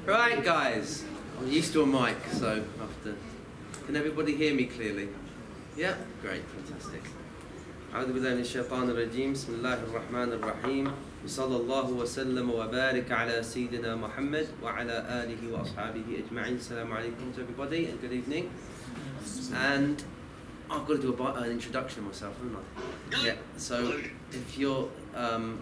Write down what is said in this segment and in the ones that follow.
Right, guys, I'm used to a mic, so I have to... Can everybody hear me clearly? Yeah? Great, fantastic. أعوذ بالله من الشيطان الرجيم بسم الله الرحمن الرحيم وصلى الله وسلم وبارك على سيدنا محمد وعلى آله وأصحابه أجمعين. Assalamu alaikum to everybody and good evening. And I've got to do an introduction of myself, haven't I? Yeah, so if you're...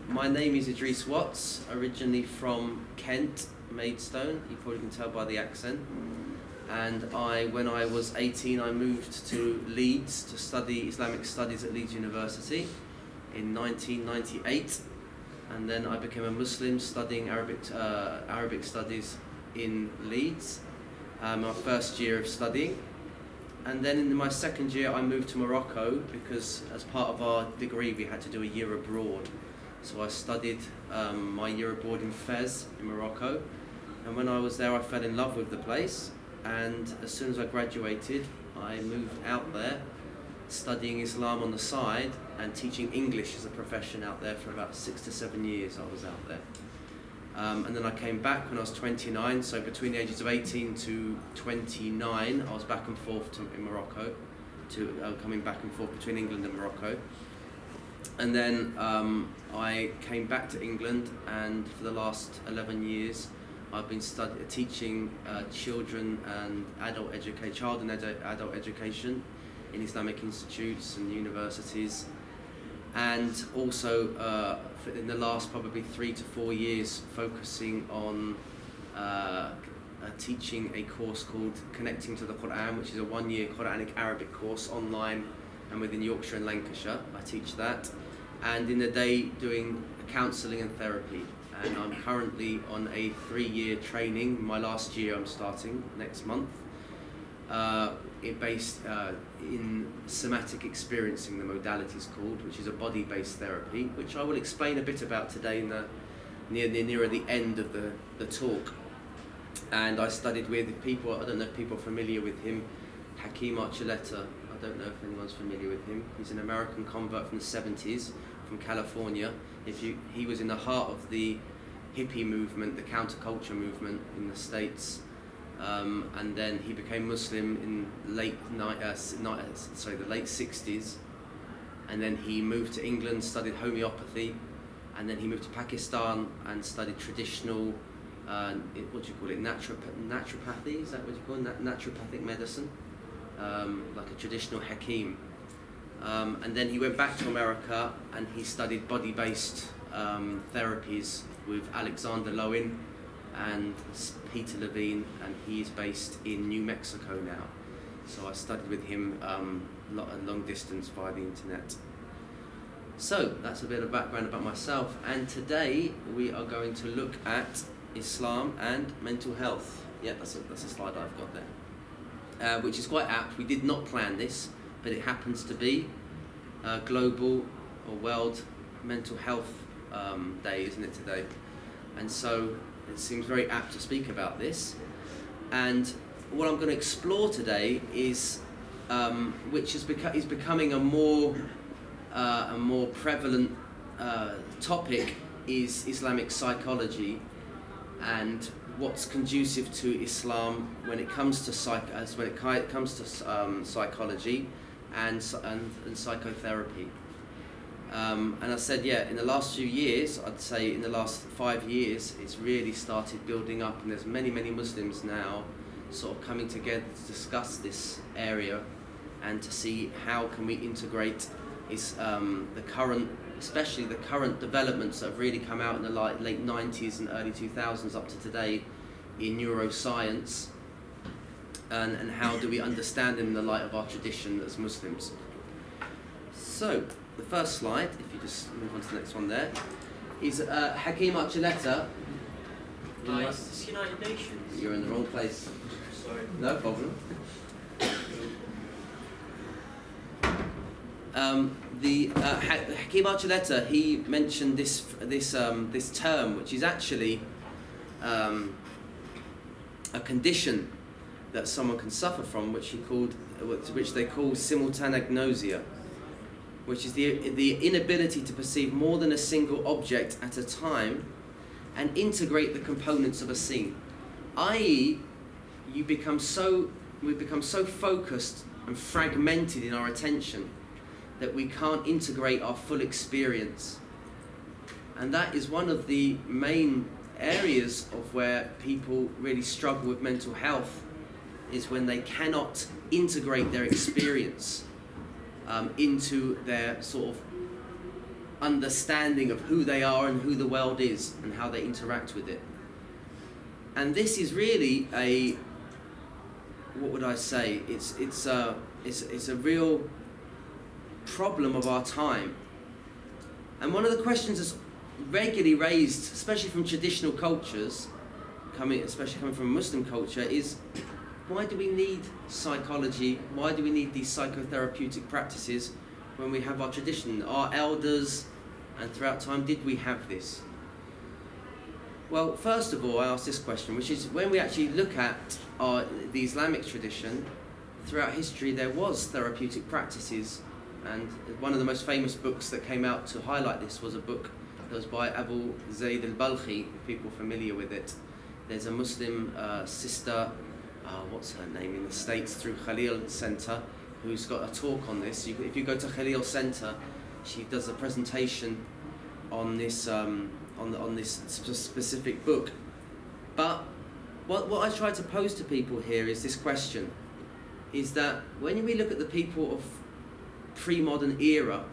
my name is Idris Watts, originally from Kent, Maidstone. You probably can tell by the accent. And when I was 18, I moved to Leeds to study Islamic studies at Leeds University in 1998. And then I became a Muslim studying Arabic studies in Leeds, my first year of studying. And then in my second year, I moved to Morocco because as part of our degree, we had to do a year abroad. So I studied my year abroad in Fez in Morocco. And when I was there, I fell in love with the place. And as soon as I graduated, I moved out there, studying Islam on the side and teaching English as a profession out there for about 6 to 7 years. I was out there. And then I came back when I was 29, so between the ages of 18 to 29, I was back and forth in Morocco, coming back and forth between England and Morocco. And then I came back to England, and for the last 11 years, I've been teaching children and adult education in Islamic institutes and universities, and also in the last probably 3 to 4 years focusing on teaching a course called Connecting to the Quran, which is a 1-year Quranic Arabic course online and within Yorkshire and Lancashire. I teach that, and in the day doing counselling and therapy. And I'm currently on a 3-year training. My last year I'm starting next month. Based in somatic experiencing, the Modalities called, which is a body-based therapy, which I will explain a bit about today nearer the end of the talk. And I studied with people, I don't know if people are familiar with him, Hakeem Archuleta. I don't know if anyone's familiar with him. He's an American convert from the 70s, from California. He was in the heart of the hippie movement, the counterculture movement in the States, and then he became Muslim in the late 60s, and then he moved to England, studied homeopathy, and then he moved to Pakistan and studied traditional, what do you call it, naturopathy, is that what you call it, naturopathic medicine, like a traditional Hakim. And then he went back to America and he studied body-based therapies with Alexander Lowen and Peter Levine, and he is based in New Mexico now. So I studied with him long distance via the internet. So that's a bit of background about myself, and today we are going to look at Islam and mental health. Yeah, that's a slide I've got there, which is quite apt. We did not plan this, but it happens to be global or world mental health day, isn't it, today? And so it seems very apt to speak about this. And what I'm going to explore today is, which is becoming a more prevalent topic, is Islamic psychology and what's conducive to Islam when it comes to psychology and psychotherapy. And I said, in the last few years, I'd say in the last 5 years, it's really started building up, and there's many Muslims now sort of coming together to discuss this area and to see how can we integrate especially the current developments that have really come out in the late 90s and early 2000s up to today in neuroscience, and how do we understand them in the light of our tradition as Muslims. So, the first slide, if you just move on to the next one there, is Hakeem Archuleta. Is this United Nations? You're in the wrong place. Sorry. No problem. Hakeem Archuleta, he mentioned this term, which is actually a condition that someone can suffer from, which they call simultaneous nausea, which is the inability to perceive more than a single object at a time and integrate the components of a scene. i.e. we become so focused and fragmented in our attention that we can't integrate our full experience. And that is one of the main areas of where people really struggle with mental health, is when they cannot integrate their experience into their sort of understanding of who they are and who the world is and how they interact with it. And this is really what would I say? It's a real problem of our time. And one of the questions that's regularly raised, especially from traditional cultures, especially coming from Muslim culture, is why do we need psychology? Why do we need these psychotherapeutic practices when we have our tradition? Our elders, and throughout time, did we have this? Well, first of all, I ask this question, which is when we actually look at the Islamic tradition, throughout history there was therapeutic practices, and one of the most famous books that came out to highlight this was a book that was by Abu Zayd al-Balkhi, if people are familiar with it. There's a Muslim sister, what's her name, in the States through Khalil Center, who's got a talk on this. If you go to Khalil Center, she does a presentation on this on this specific book. But what I try to pose to people here is this question, is that when we look at the people of pre-modern era,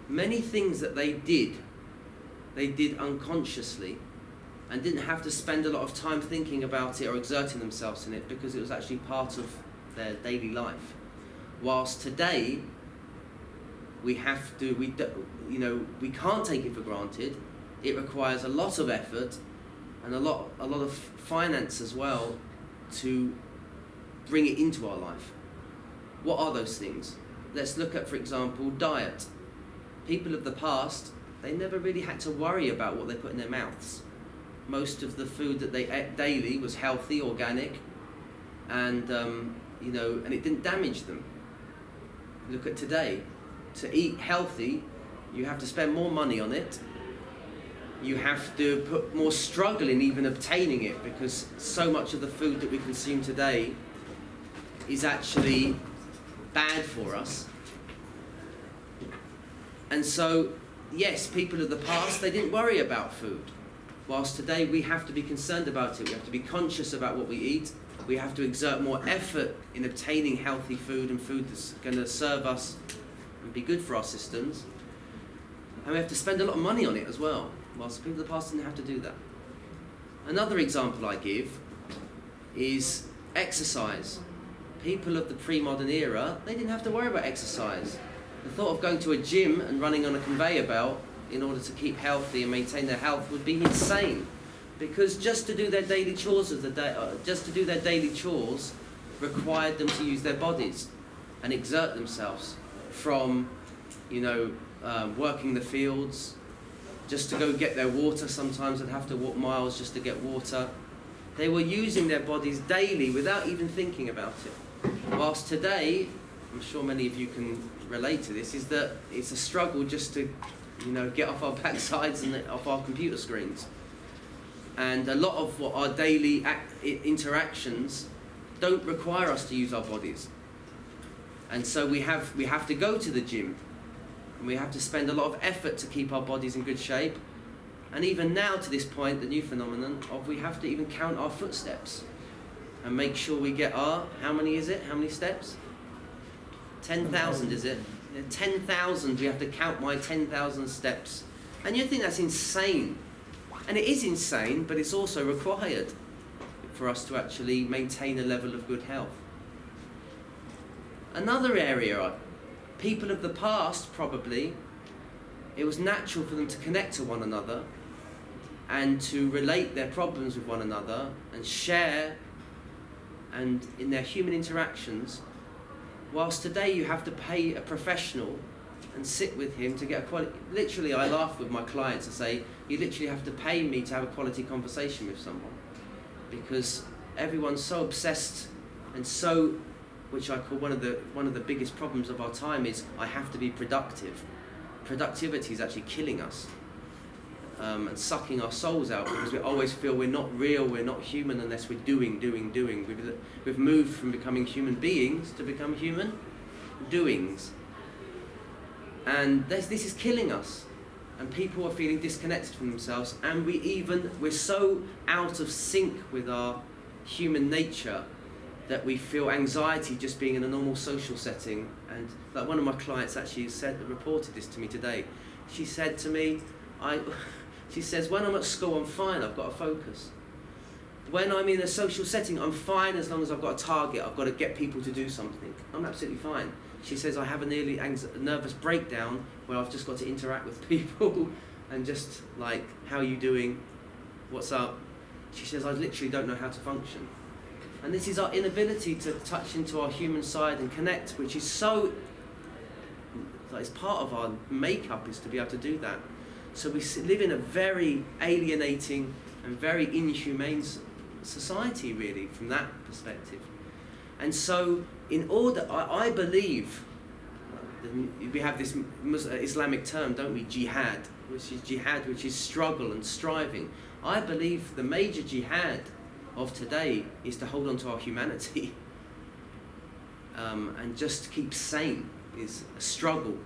many things that they did unconsciously and didn't have to spend a lot of time thinking about it or exerting themselves in it, because it was actually part of their daily life. Whilst today we have to, we can't take it for granted. It requires a lot of effort and a lot of finance as well to bring it into our life. What are those things? Let's look at, for example, diet. People of the past, they never really had to worry about what they put in their mouths. Most of the food that they ate daily was healthy, organic, and and it didn't damage them. Look at today. To eat healthy, you have to spend more money on it. You have to put more struggle in even obtaining it, because so much of the food that we consume today is actually bad for us. And so, yes, people of the past, they didn't worry about food. Whilst today we have to be concerned about it. We have to be conscious about what we eat. We have to exert more effort in obtaining healthy food and food that's going to serve us and be good for our systems. And we have to spend a lot of money on it as well, whilst people of the past didn't have to do that. Another example I give is exercise. People of the pre-modern era, they didn't have to worry about exercise. The thought of going to a gym and running on a conveyor belt in order to keep healthy and maintain their health would be insane, because just to do their daily chores required them to use their bodies and exert themselves, from working the fields, just to go get their water. Sometimes they'd have to walk miles just to get water. They were using their bodies daily without even thinking about it. Whilst today, I'm sure many of you can relate to this, is that it's a struggle just to get off our backsides and off our computer screens. And a lot of what our daily interactions don't require us to use our bodies. And so we have to go to the gym, and we have to spend a lot of effort to keep our bodies in good shape. And even now, to this point, the new phenomenon of we have to even count our footsteps and make sure we get our, how many steps? 10,000, is it? 10,000, we have to count my 10,000 steps. And you think that's insane. And it is insane, but it's also required for us to actually maintain a level of good health. Another area, people of the past probably, it was natural for them to connect to one another and to relate their problems with one another and share, and in their human interactions. Whilst today you have to pay a professional and sit with him to get a quality. Literally, I laugh with my clients and say, you literally have to pay me to have a quality conversation with someone, because everyone's so obsessed and so, which I call one of the biggest problems of our time, is I have to be productive. Productivity is actually killing us. and sucking our souls out, because we always feel we're not real, we're not human unless we're doing. We've moved from becoming human beings to become human doings. And this is killing us. And people are feeling disconnected from themselves, and we're so out of sync with our human nature that we feel anxiety just being in a normal social setting. And like one of my clients actually reported this to me today. She said to me, she says, when I'm at school, I'm fine, I've got to focus. When I'm in a social setting, I'm fine as long as I've got a target, I've got to get people to do something. I'm absolutely fine. She says, I have a nearly nervous breakdown where I've just got to interact with people and just like, how are you doing? What's up? She says, I literally don't know how to function. And this is our inability to touch into our human side and connect, which is so, like, it's part of our makeup is to be able to do that. So we live in a very alienating and very inhumane society, really, from that perspective. And so, in order, I believe, we have this Islamic term, don't we, jihad, which is struggle and striving. I believe the major jihad of today is to hold on to our humanity and just keep sane, is a struggle.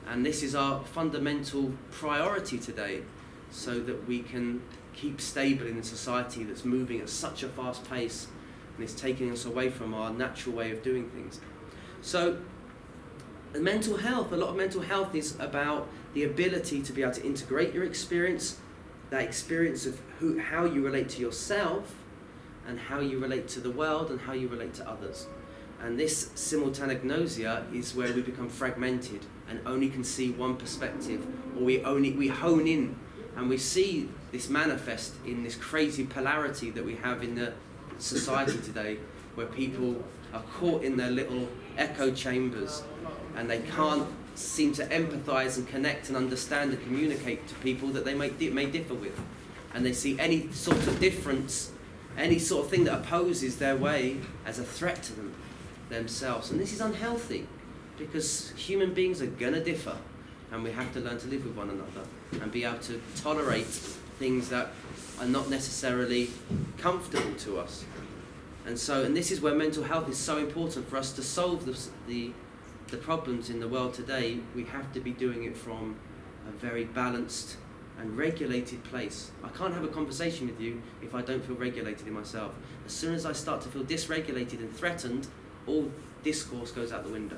And this is our fundamental priority today, so that we can keep stable in a society that's moving at such a fast pace and is taking us away from our natural way of doing things. So mental health, a lot of mental health is about the ability to be able to integrate your experience, that experience of how you relate to yourself and how you relate to the world and how you relate to others. And this simultanic nausea is where we become fragmented and only can see one perspective, or we hone in, and we see this manifest in this crazy polarity that we have in the society today, where people are caught in their little echo chambers and they can't seem to empathize and connect and understand and communicate to people that they may differ with. And they see any sort of difference, any sort of thing that opposes their way as a threat to themselves. And this is unhealthy, because human beings are going to differ, and we have to learn to live with one another and be able to tolerate things that are not necessarily comfortable to us. And this is where mental health is so important for us to solve the problems in the world today. We have to be doing it from a very balanced and regulated place. I can't have a conversation with you if I don't feel regulated in myself. As soon as I start to feel dysregulated and threatened, all discourse goes out the window.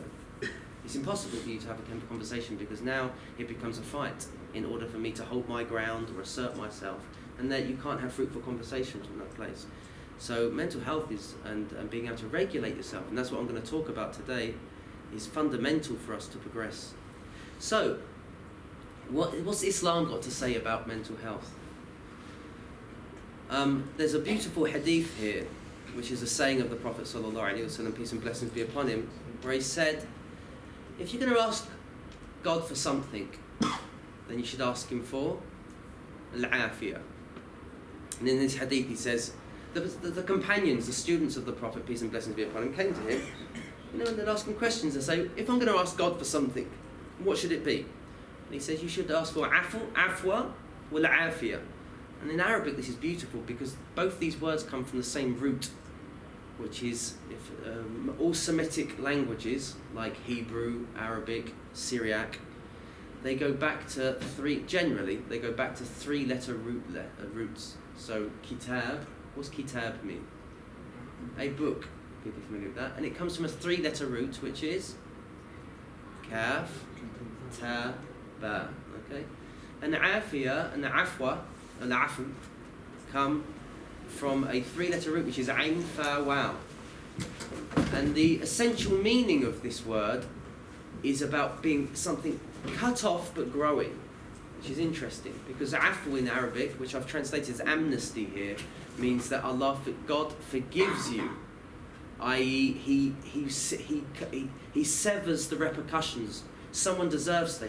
It's impossible for you to have a conversation, because now it becomes a fight in order for me to hold my ground or assert myself, and that you can't have fruitful conversations from that place. So mental health is, and being able to regulate yourself, and that's what I'm going to talk about today, is fundamental for us to progress. So, what's Islam got to say about mental health? There's a beautiful hadith here, which is a saying of the Prophet ﷺ, peace and blessings be upon him, where he said, if you're going to ask God for something, then you should ask him for al-afiyah. And in this hadith he says, the companions, the students of the Prophet, peace and blessings be upon him, came to him, and they'd ask him questions and say, if I'm going to ask God for something, what should it be? And he says, you should ask for afwa wal-afiyah. And in Arabic this is beautiful, because both these words come from the same root, which is all Semitic languages like Hebrew, Arabic, Syriac, they go back to three-letter roots. So kitab, what's kitab mean? A book. People are familiar with that. And it comes from a three-letter root, which is kaf, ta, ba. Okay? And the afiyah and the afwa and the afu come from a three-letter root, which is ain, fa, waw. And the essential meaning of this word is about being something cut off but growing, which is interesting, because afu in Arabic, which I've translated as amnesty here, means that God forgives you, i.e. he severs the repercussions. Someone deserves,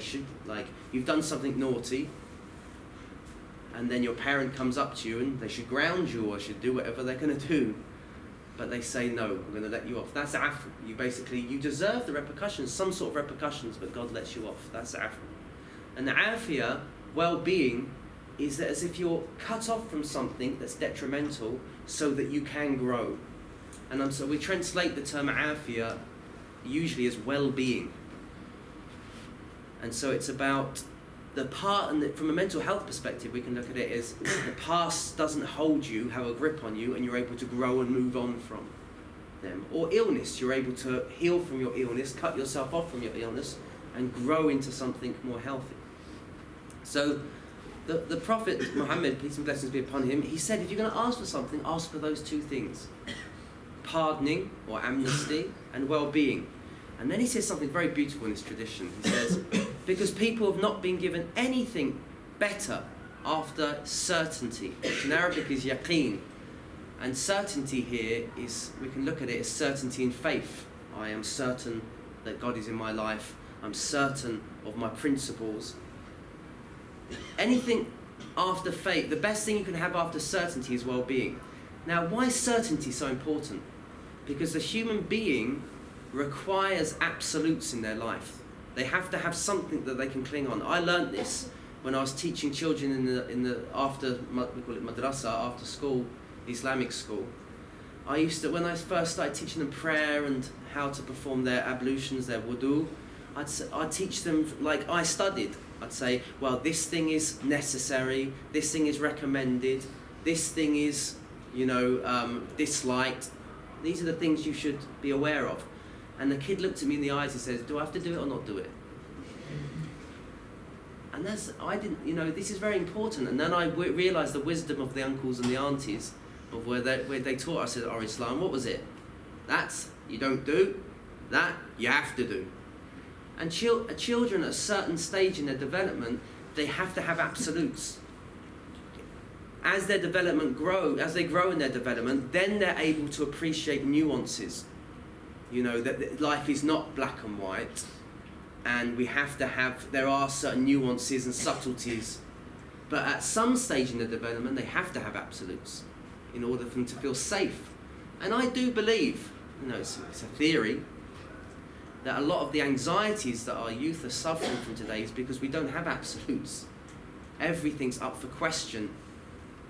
you've done something naughty, and then your parent comes up to you and they should ground you or should do whatever they're going to do, but they say, no, I'm going to let you off. That's afu. You deserve the repercussions, some sort of repercussions, but God lets you off. That's afu. And the afiyah, well-being, is that as if you're cut off from something that's detrimental so that you can grow. And so we translate the term afia usually as well-being. And so it's about the part, and from a mental health perspective, we can look at it as the past doesn't hold you, have a grip on you, and you're able to grow and move on from them. Or illness, you're able to heal from your illness, cut yourself off from your illness, and grow into something more healthy. So the Prophet Muhammad, peace and blessings be upon him, he said, if you're going to ask for something, ask for those two things: pardoning or amnesty and well-being. And then he says something very beautiful in his tradition. He says, because people have not been given anything better after certainty, which in Arabic is yaqeen. And certainty here is, we can look at it as certainty in faith. I am certain that God is in my life. I'm certain of my principles. Anything after faith, the best thing you can have after certainty is well-being. Now, why is certainty so important? Because the human being requires absolutes in their life. They have to have something that they can cling on. I learned this when I was teaching children in the after, we call it madrasa, after school, Islamic school. I used to, when I first started teaching them prayer and how to perform their ablutions, their wudu, I'd teach them like I studied. I'd say, well, this thing is necessary, this thing is recommended, this thing is, disliked. These are the things you should be aware of. And the kid looked at me in the eyes and says, do I have to do it or not do it? And this is very important. And then I realised the wisdom of the uncles and the aunties of where they taught us our Islam. What was it? That's you don't do, that you have to do. And children at a certain stage in their development, they have to have absolutes. As their development as they grow in their development, then they're able to appreciate nuances. That life is not black and white, and there are certain nuances and subtleties. But at some stage in the development, they have to have absolutes in order for them to feel safe. And I do believe, it's a theory, that a lot of the anxieties that our youth are suffering from today is because we don't have absolutes. Everything's up for question.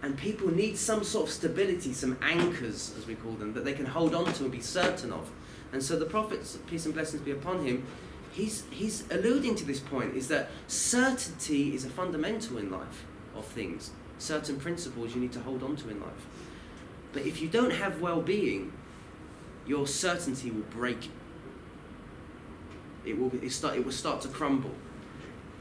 And people need some sort of stability, some anchors, as we call them, that they can hold on to and be certain of. And so the Prophet, peace and blessings be upon him, he's alluding to this point, is that certainty is a fundamental in life of things. Certain principles you need to hold on to in life. But if you don't have well-being, your certainty will break. It will start to crumble.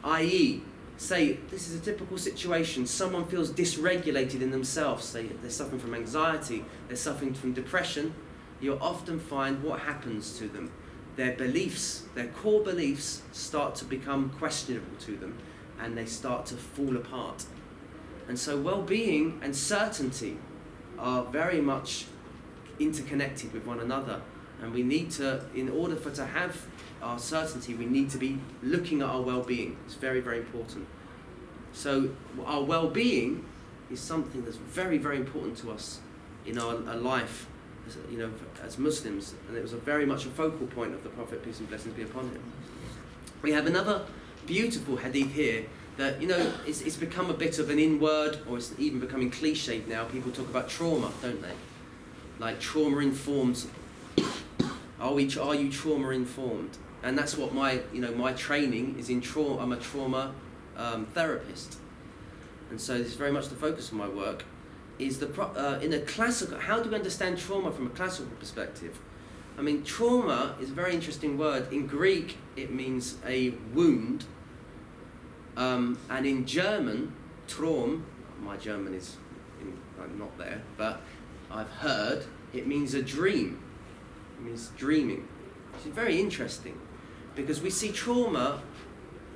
I.e., say, this is a typical situation, someone feels dysregulated in themselves, say they're suffering from anxiety, they're suffering from depression, you'll often find what happens to them. Their beliefs, their core beliefs, start to become questionable to them, and they start to fall apart. And so well-being and certainty are very much interconnected with one another, and we need to, in order to have our certainty, we need to be looking at our well-being. It's very, very important. So our well-being is something that's very, very important to us in our life, as Muslims, and it was very much a focal point of the Prophet, peace and blessings be upon him. We have another beautiful hadith here that, it's become a bit of an in-word, or it's even becoming cliched now. People talk about trauma, don't they? Like trauma-informed. Are you trauma-informed? And that's what my training is in trauma. I'm a trauma therapist, and so this is very much the focus of my work. Is in a classical? How do we understand trauma from a classical perspective? I mean, trauma is a very interesting word. In Greek, it means a wound, and in German, Traum. My German is not there, but I've heard it means a dream. It means dreaming. Which is very interesting, because we see trauma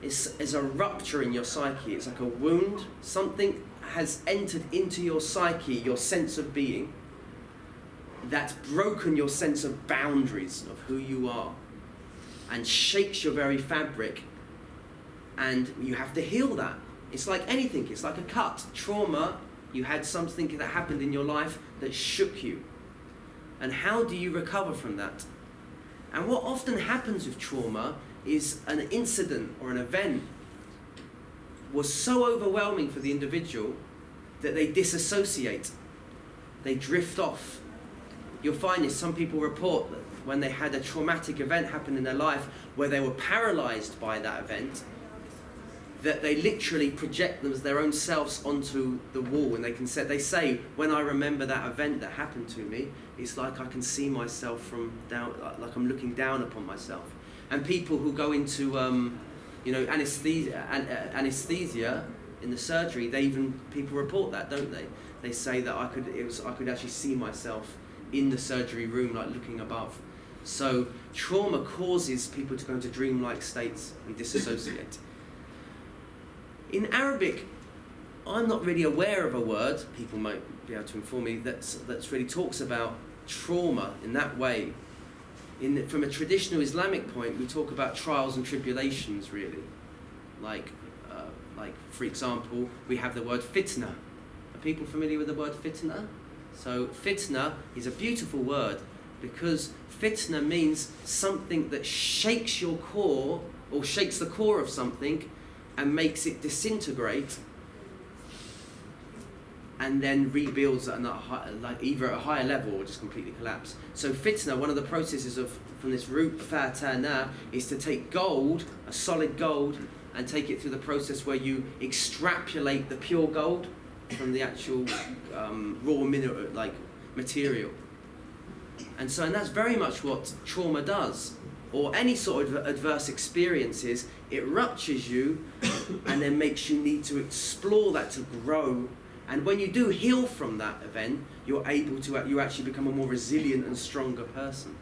is a rupture in your psyche. It's like a wound. Something has entered into your psyche, your sense of being, that's broken your sense of boundaries of who you are, and shakes your very fabric, and you have to heal that. It's like anything. It's like a cut. Trauma, you had something that happened in your life that shook you. And how do you recover from that? And what often happens with trauma is an incident or an event was so overwhelming for the individual that they disassociate. They drift off. You'll find this, some people report that when they had a traumatic event happen in their life where they were paralyzed by that event, that they literally project them as their own selves onto the wall, and they say, when I remember that event that happened to me, it's like I can see myself from down, like I'm looking down upon myself. And people who go into anesthesia in the surgery, people report that, don't they? They say that I could actually see myself in the surgery room, like looking above. So trauma causes people to go into dreamlike states and disassociate. In Arabic, I'm not really aware of a word, people might be able to inform me, that's really talks about trauma in that way. From a traditional Islamic point, we talk about trials and tribulations, really. Like for example, we have the word fitna. Are people familiar with the word fitna? So fitna is a beautiful word because fitna means something that shakes your core, or shakes the core of something and makes it disintegrate and then rebuilds at either at a higher level or just completely collapse. So fitna, one of the processes from this root fatana, is to take gold, a solid gold, and take it through the process where you extrapolate the pure gold from the actual raw mineral, material. And that's very much what trauma does, or any sort of adverse experiences. It ruptures you and then makes you need to explore that to grow. And when you do heal from that event, you actually become a more resilient and stronger person.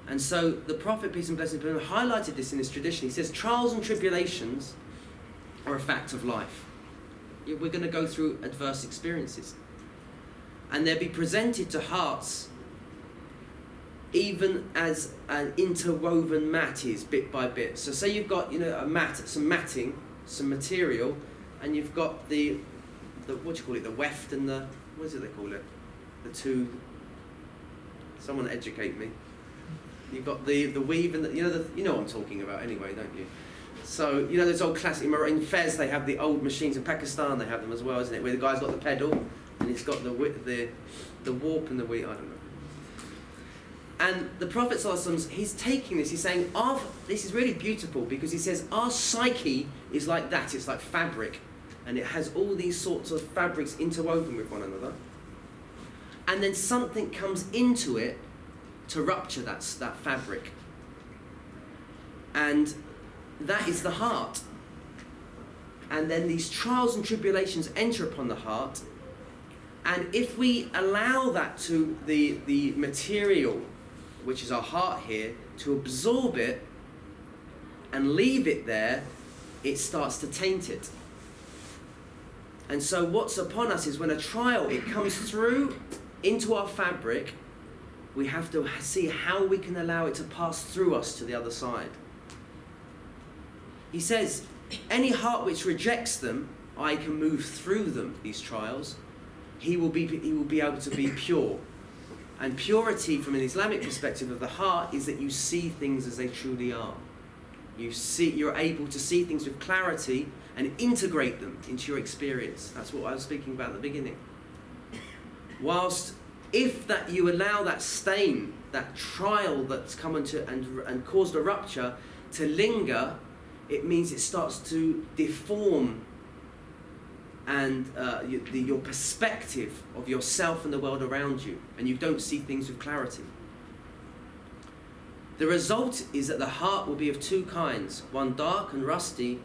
And so the Prophet, peace and blessings be upon him, highlighted this in his tradition. He says, trials and tribulations are a fact of life. We're going to go through adverse experiences. And they'll be presented to hearts even as an interwoven mat is, bit by bit. So say you've got a mat, some matting, some material, and you've got the what do you call it, the weft and the, what is it they call it? The two, someone educate me. You've got the weave and you know what I'm talking about anyway, don't you? So those old classic, in Fez they have the old machines, in Pakistan they have them as well, isn't it? Where the guy's got the pedal and it's got the warp and the weave, I don't know. And the Prophet ﷺ, he's taking this, he's saying, this is really beautiful because he says our psyche is like that, it's like fabric, and it has all these sorts of fabrics interwoven with one another. And then something comes into it to rupture that fabric. And that is the heart. And then these trials and tribulations enter upon the heart, and if we allow that to the material, which is our heart here, to absorb it and leave it there, it starts to taint it. And so what's upon us is when a trial, it comes through into our fabric, we have to see how we can allow it to pass through us to the other side. He says, any heart which rejects them, I can move through them, these trials. He will be able to be pure. And purity from an Islamic perspective of the heart is that you see things as they truly are. You're able to see things with clarity and integrate them into your experience. That's what I was speaking about at the beginning. Whilst if that you allow that stain, that trial that's come into and caused a rupture to linger, it means it starts to deform and your perspective of yourself and the world around you, and you don't see things with clarity. The result is that the heart will be of two kinds, one dark and rusty,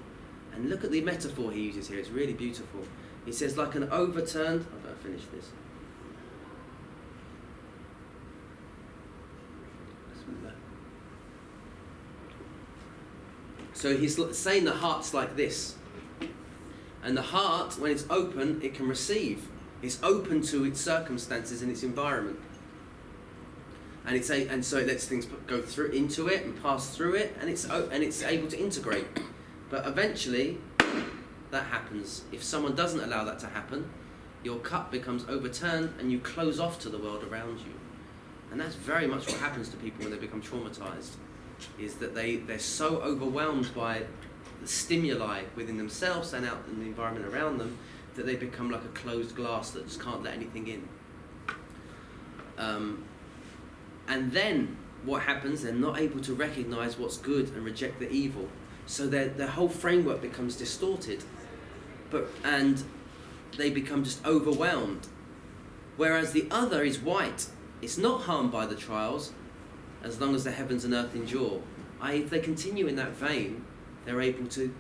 and look at the metaphor he uses here, it's really beautiful. He says like an overturned, I better finish this. So he's saying the heart's like this. And the heart, when it's open, it can receive. It's open to its circumstances and its environment. And so it lets things go through into it and pass through it, and it's able to integrate. But eventually, that happens. If someone doesn't allow that to happen, your cup becomes overturned and you close off to the world around you. And that's very much what happens to people when they become traumatized, is that they're so overwhelmed by stimuli within themselves and out in the environment around them, that they become like a closed glass that just can't let anything in. And then what happens? They're not able to recognize what's good and reject the evil. So their whole framework becomes distorted, and they become just overwhelmed. Whereas the other is white. It's not harmed by the trials, as long as the heavens and earth endure. If they continue in that vein, they're able to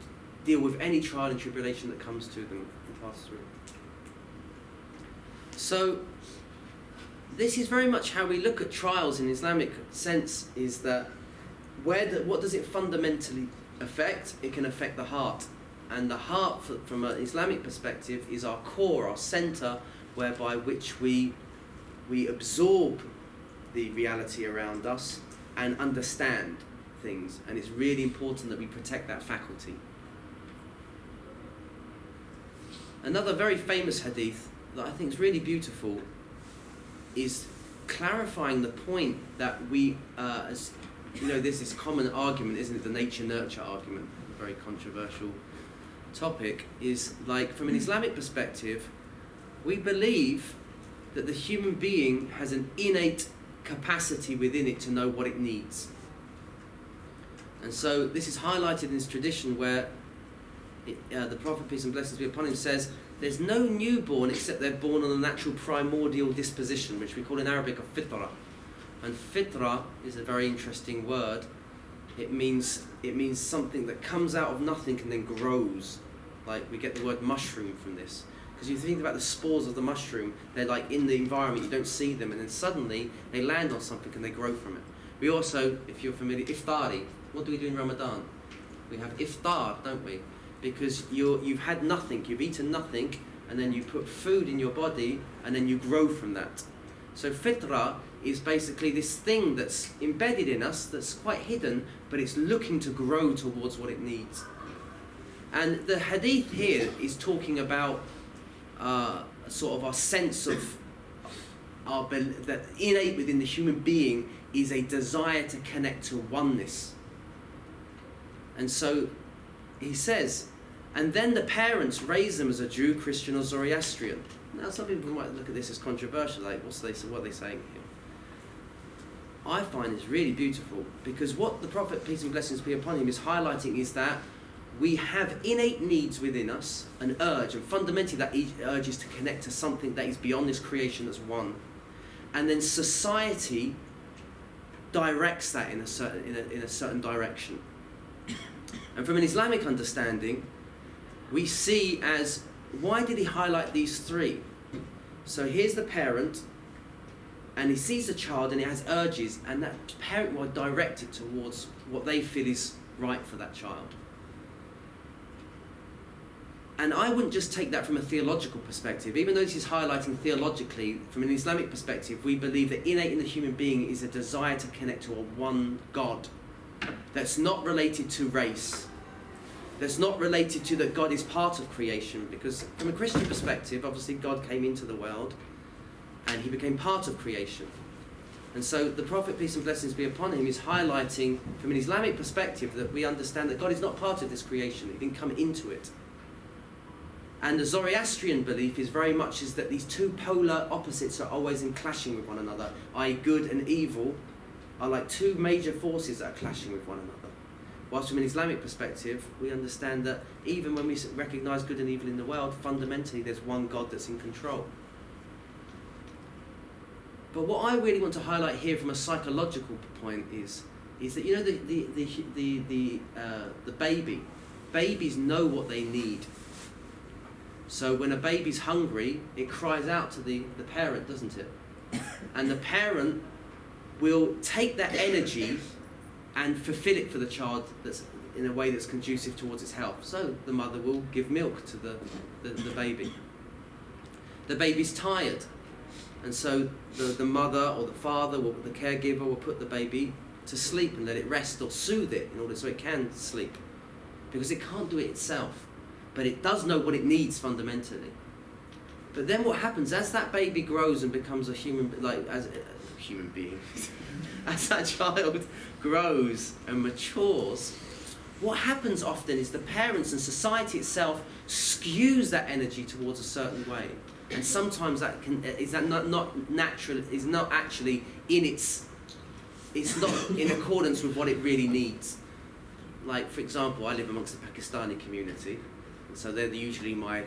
deal with any trial and tribulation that comes to them and pass through. So this is very much how we look at trials in Islamic sense, is that what does it fundamentally affect? It can affect the heart. And the heart, from an Islamic perspective, is our core, our center, whereby which we absorb the reality around us and understand things. And it's really important that we protect that faculty. Another very famous hadith that I think is really beautiful is clarifying the point that we, as you know, there's this common argument, isn't it, the nature-nurture argument, a very controversial topic, is like, from an Islamic perspective, we believe that the human being has an innate capacity within it to know what it needs. And so this is highlighted in this tradition where the Prophet, peace and blessings be upon him, says there's no newborn except they're born on a natural primordial disposition, which we call in Arabic a fitra. And fitra is a very interesting word. It means something that comes out of nothing and then grows. Like, we get the word mushroom from this. Because you think about the spores of the mushroom, they're like in the environment, you don't see them, and then suddenly they land on something and they grow from it. We also, if you're familiar, iftari. What do we do in Ramadan? We have iftar, don't we? Because you've had nothing, you've eaten nothing, and then you put food in your body, and then you grow from that. So fitra is basically this thing that's embedded in us, that's quite hidden, but it's looking to grow towards what it needs. And the hadith here is talking about sort of our sense of that innate within the human being is a desire to connect to oneness. And so he says, and then the parents raise them as a Jew, Christian, or Zoroastrian. Now, some people might look at this as controversial, like, what are they saying here? I find it's really beautiful, because what the Prophet, peace and blessings be upon him, is highlighting is that we have innate needs within us, an urge, and fundamentally that urge is to connect to something that is beyond this creation that's one. And then society directs that in a certain direction. And from an Islamic understanding, we see as, why did he highlight these three? So here's the parent, and he sees the child and it has urges, and that parent will direct it towards what they feel is right for that child. And I wouldn't just take that from a theological perspective. Even though this is highlighting theologically, from an Islamic perspective, we believe that innate in the human being is a desire to connect to a one God that's not related to race, that's not related to that God is part of creation, because from a Christian perspective, obviously God came into the world and he became part of creation. And so the Prophet, peace and blessings be upon him, is highlighting from an Islamic perspective that we understand that God is not part of this creation, he didn't come into it. And the Zoroastrian belief is very much is that these two polar opposites are always in clashing with one another, i.e. good and evil are like two major forces that are clashing with one another. Whilst from an Islamic perspective, we understand that even when we recognise good and evil in the world, fundamentally there's one God that's in control. But what I really want to highlight here from a psychological point is that, you know, the babies know what they need. So when a baby's hungry, it cries out to the parent, doesn't it? And the parent will take that energy and fulfill it for the child that's in a way that's conducive towards its health. So the mother will give milk to the baby. The baby's tired, and so the mother or the father or the caregiver will put the baby to sleep and let it rest or soothe it in order so it can sleep, because it can't do it itself, but it does know what it needs fundamentally. But then what happens as that baby grows and becomes a human being, as that child grows and matures, what happens often is the parents and society itself skews that energy towards a certain way. And sometimes that is not natural, is not actually it's not in accordance with what it really needs. Like, for example, I live amongst the Pakistani community, so they're usually my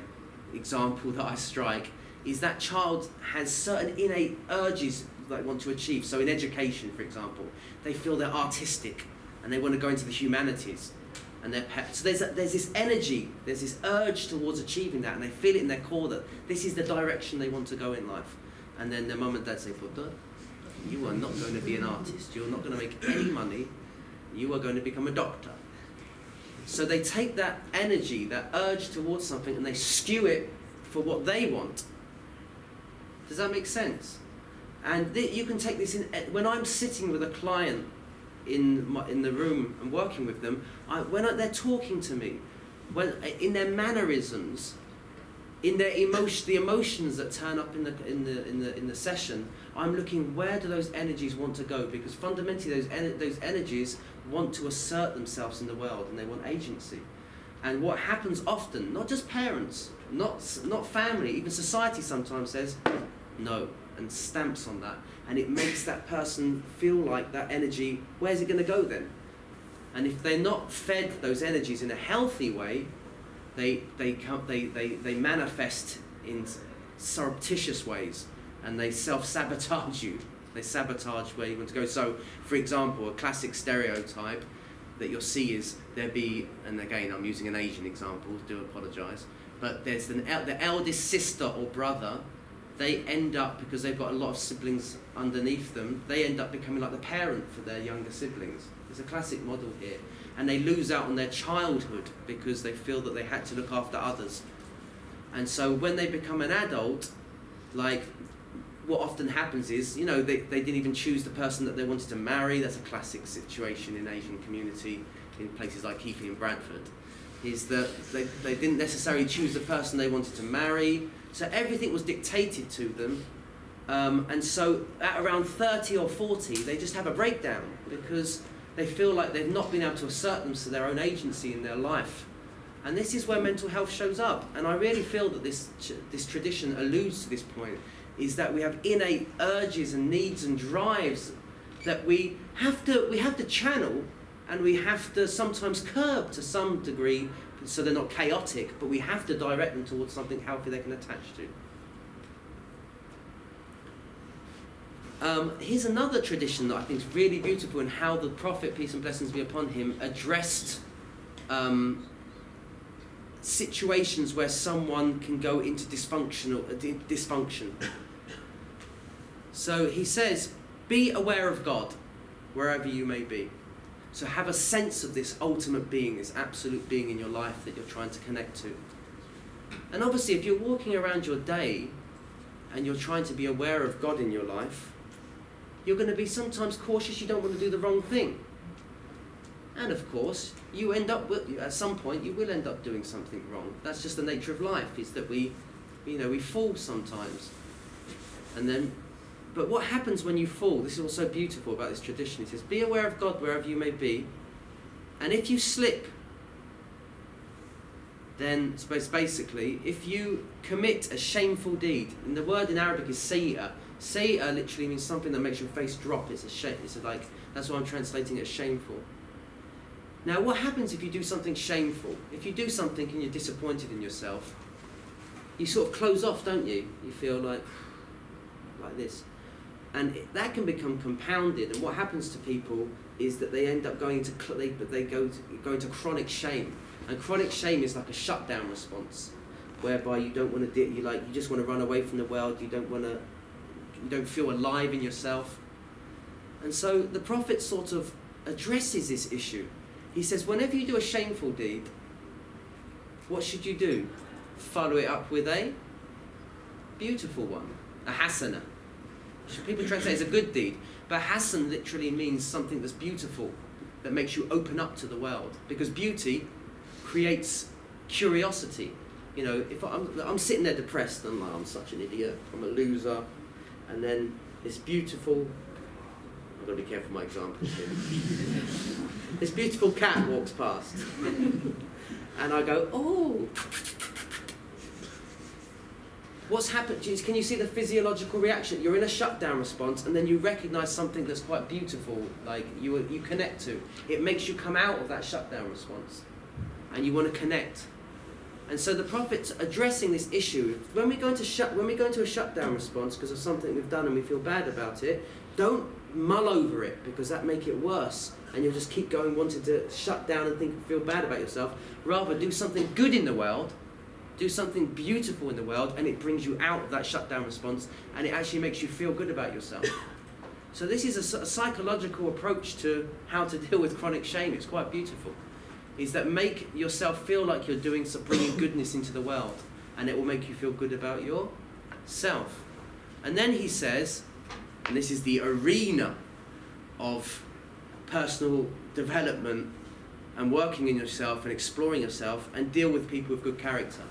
example that I strike, is that child has certain innate urges that they want to achieve. So in education, for example, they feel they're artistic and they want to go into the humanities. And so there's this energy, there's this urge towards achieving that, and they feel it in their core that this is the direction they want to go in life. And then their mum and dad say, "Putter, you are not going to be an artist, you're not going to make any money, you are going to become a doctor." So they take that energy, that urge towards something, and they skew it for what they want. Does that make sense? And you can take this in, when I'm sitting with a client in the room and working with them, when they're talking to me, in their mannerisms, in their the emotions that turn up in the session, I'm looking, where do those energies want to go? Because fundamentally those energies want to assert themselves in the world, and they want agency. And what happens often, not just parents, not family, even society sometimes says no and stamps on that, and it makes that person feel like that energy, where's it going to go then? And if they're not fed those energies in a healthy way, they manifest in surreptitious ways, and they self-sabotage you. They sabotage where you want to go. So, for example, a classic stereotype that you'll see is and again I'm using an Asian example, do apologise, but there's the eldest sister or brother. They end up, because they've got a lot of siblings underneath them, they end up becoming like the parent for their younger siblings. It's a classic model here. And they lose out on their childhood because they feel that they had to look after others. And so when they become an adult, like, what often happens is, they didn't even choose the person that they wanted to marry. That's a classic situation in Asian community in places like Keighley and Bradford, is that they didn't necessarily choose the person they wanted to marry. So everything was dictated to them, and so at around 30 or 40, they just have a breakdown because they feel like they've not been able to assert themselves to their own agency in their life. And this is where mental health shows up. And I really feel that this tradition alludes to this point, is that we have innate urges and needs and drives that we have to channel, and we have to sometimes curb to some degree, so they're not chaotic, but we have to direct them towards something healthy they can attach to. Here's another tradition that I think is really beautiful in how the Prophet, peace and blessings be upon him, addressed situations where someone can go into dysfunction. So he says, be aware of God wherever you may be. So have a sense of this ultimate being, this absolute being in your life that you're trying to connect to. And obviously, if you're walking around your day and you're trying to be aware of God in your life, you're going to be sometimes cautious. You don't want to do the wrong thing. And of course, you end up at some point you will end up doing something wrong. That's just the nature of life. Is that we fall sometimes, and then. But what happens when you fall? This is what's so beautiful about this tradition. It says, be aware of God wherever you may be. And if you slip, then basically, if you commit a shameful deed, and the word in Arabic is sayyi'ah. Sayyi'ah literally means something that makes your face drop. It's that's why I'm translating it as shameful. Now, what happens if you do something shameful? If you do something and you're disappointed in yourself, you sort of close off, don't you? You feel like this. And that can become compounded, and what happens to people is that they end up going go into chronic shame, and chronic shame is like a shutdown response, whereby you don't want to you just want to run away from the world. You don't feel alive in yourself, and so the Prophet sort of addresses this issue. He says, whenever you do a shameful deed, what should you do? Follow it up with a beautiful one, a hasana. People translate it as a good deed, but hasan literally means something that's beautiful, that makes you open up to the world. Because beauty creates curiosity. If I'm sitting there depressed, and I'm such an idiot, I'm a loser, and then it's beautiful. I've got to be careful with my examples here. this beautiful cat walks past. And I go, oh. What's happened? Can you see the physiological reaction? You're in a shutdown response, and then you recognise something that's quite beautiful, like you connect to. It makes you come out of that shutdown response, and you want to connect. And so the Prophet's addressing this issue. When we go into a shutdown response because of something we've done and we feel bad about it, don't mull over it, because that make it worse, and you'll just keep going wanting to shut down and feel bad about yourself. Rather, do something good in the world. Do something beautiful in the world, and it brings you out of that shutdown response, and it actually makes you feel good about yourself. So this is a psychological approach to how to deal with chronic shame. It's quite beautiful. Is that make yourself feel like you're bringing goodness into the world, and it will make you feel good about yourself. And then he says, and this is the arena of personal development and working in yourself and exploring yourself, and deal with people with good character.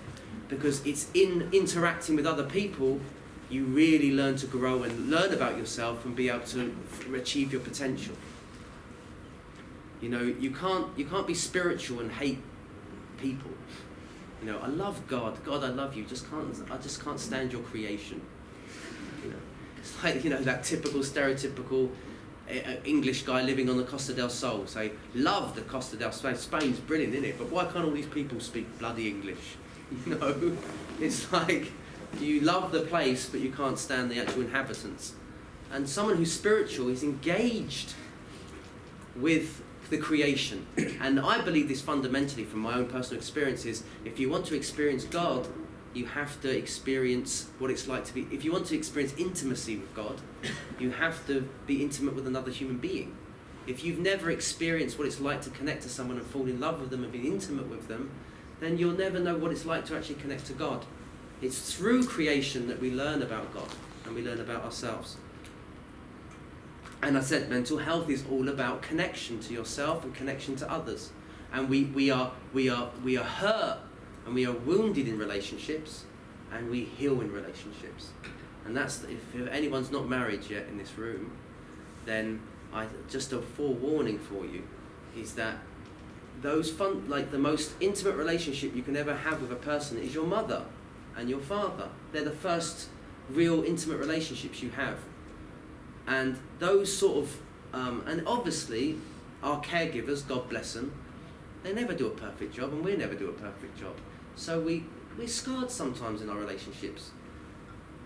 Because it's in interacting with other people you really learn to grow and learn about yourself and be able to achieve your potential. You know, you can't be spiritual and hate people. You know, I love God. God, I love you. I just can't stand your creation. You know, it's like, you know, that typical stereotypical English guy living on the Costa del Sol. Say, love the Costa del Sol. Spain's brilliant, isn't it? But why can't all these people speak bloody English? You know, it's like you love the place, but you can't stand the actual inhabitants. And someone who's spiritual is engaged with the creation. And I believe this fundamentally from my own personal experiences. If you want to experience God, you have to experience what it's like to be. If you want to experience intimacy with God, you have to be intimate with another human being. If you've never experienced what it's like to connect to someone and fall in love with them and be intimate with them, then you'll never know what it's like to actually connect to God. It's through creation that we learn about God and we learn about ourselves. And I said mental health is all about connection to yourself and connection to others. And we are hurt and we are wounded in relationships, and we heal in relationships. And that's, if anyone's not married yet in this room, then just a forewarning for you is that the most intimate relationship you can ever have with a person is your mother and your father. They're the first real intimate relationships you have. And those sort of, and obviously our caregivers, God bless them, they never do a perfect job, and we never do a perfect job. So we're scarred sometimes in our relationships.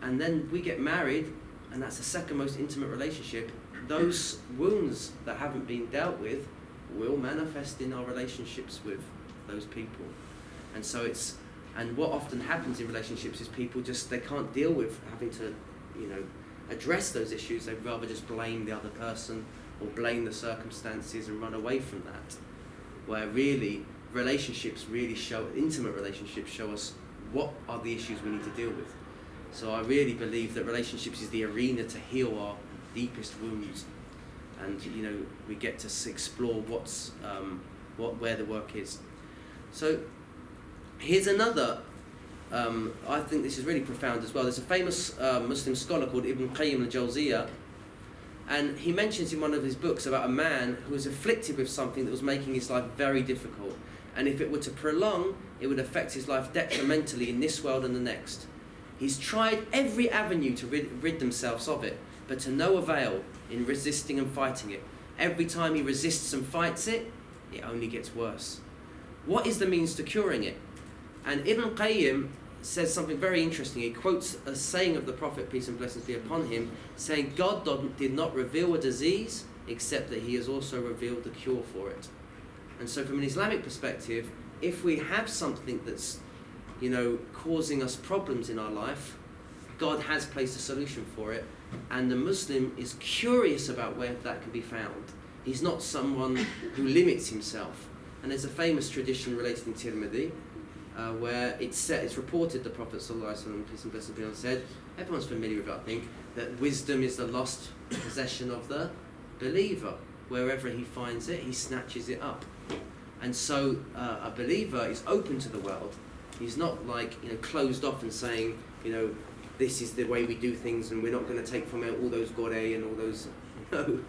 And then we get married, and that's the second most intimate relationship. Those wounds that haven't been dealt with will manifest in our relationships with those people. And so and what often happens in relationships is people they can't deal with having to, you know, address those issues. They'd rather just blame the other person or blame the circumstances and run away from that. Where really, intimate relationships show us what are the issues we need to deal with. So I really believe that relationships is the arena to heal our deepest wounds. And, you know, we get to explore where the work is. So here's another, I think this is really profound as well. There's a famous Muslim scholar called Ibn Qayyim al-Jawziyah, and he mentions in one of his books about a man who was afflicted with something that was making his life very difficult. And if it were to prolong, it would affect his life detrimentally in this world and the next. He's tried every avenue to rid themselves of it, but to no avail in resisting and fighting it. Every time he resists and fights it, it only gets worse. What is the means to curing it? And Ibn Qayyim says something very interesting. He quotes a saying of the Prophet, peace and blessings be upon him, saying, God did not reveal a disease, except that he has also revealed the cure for it. And so from an Islamic perspective, if we have something that's, you know, causing us problems in our life, God has placed a solution for it, and the Muslim is curious about where that can be found. He's not someone who limits himself. And there's a famous tradition relating to Tirmidhi, where it's reported the Prophet ﷺ, peace and blessings be upon him, said, everyone's familiar with it, I think, that wisdom is the lost possession of the believer. Wherever he finds it, he snatches it up. And so a believer is open to the world. He's not like, you know, closed off and saying, you know, this is the way we do things and we're not going to take from it all those gore and all those, you know.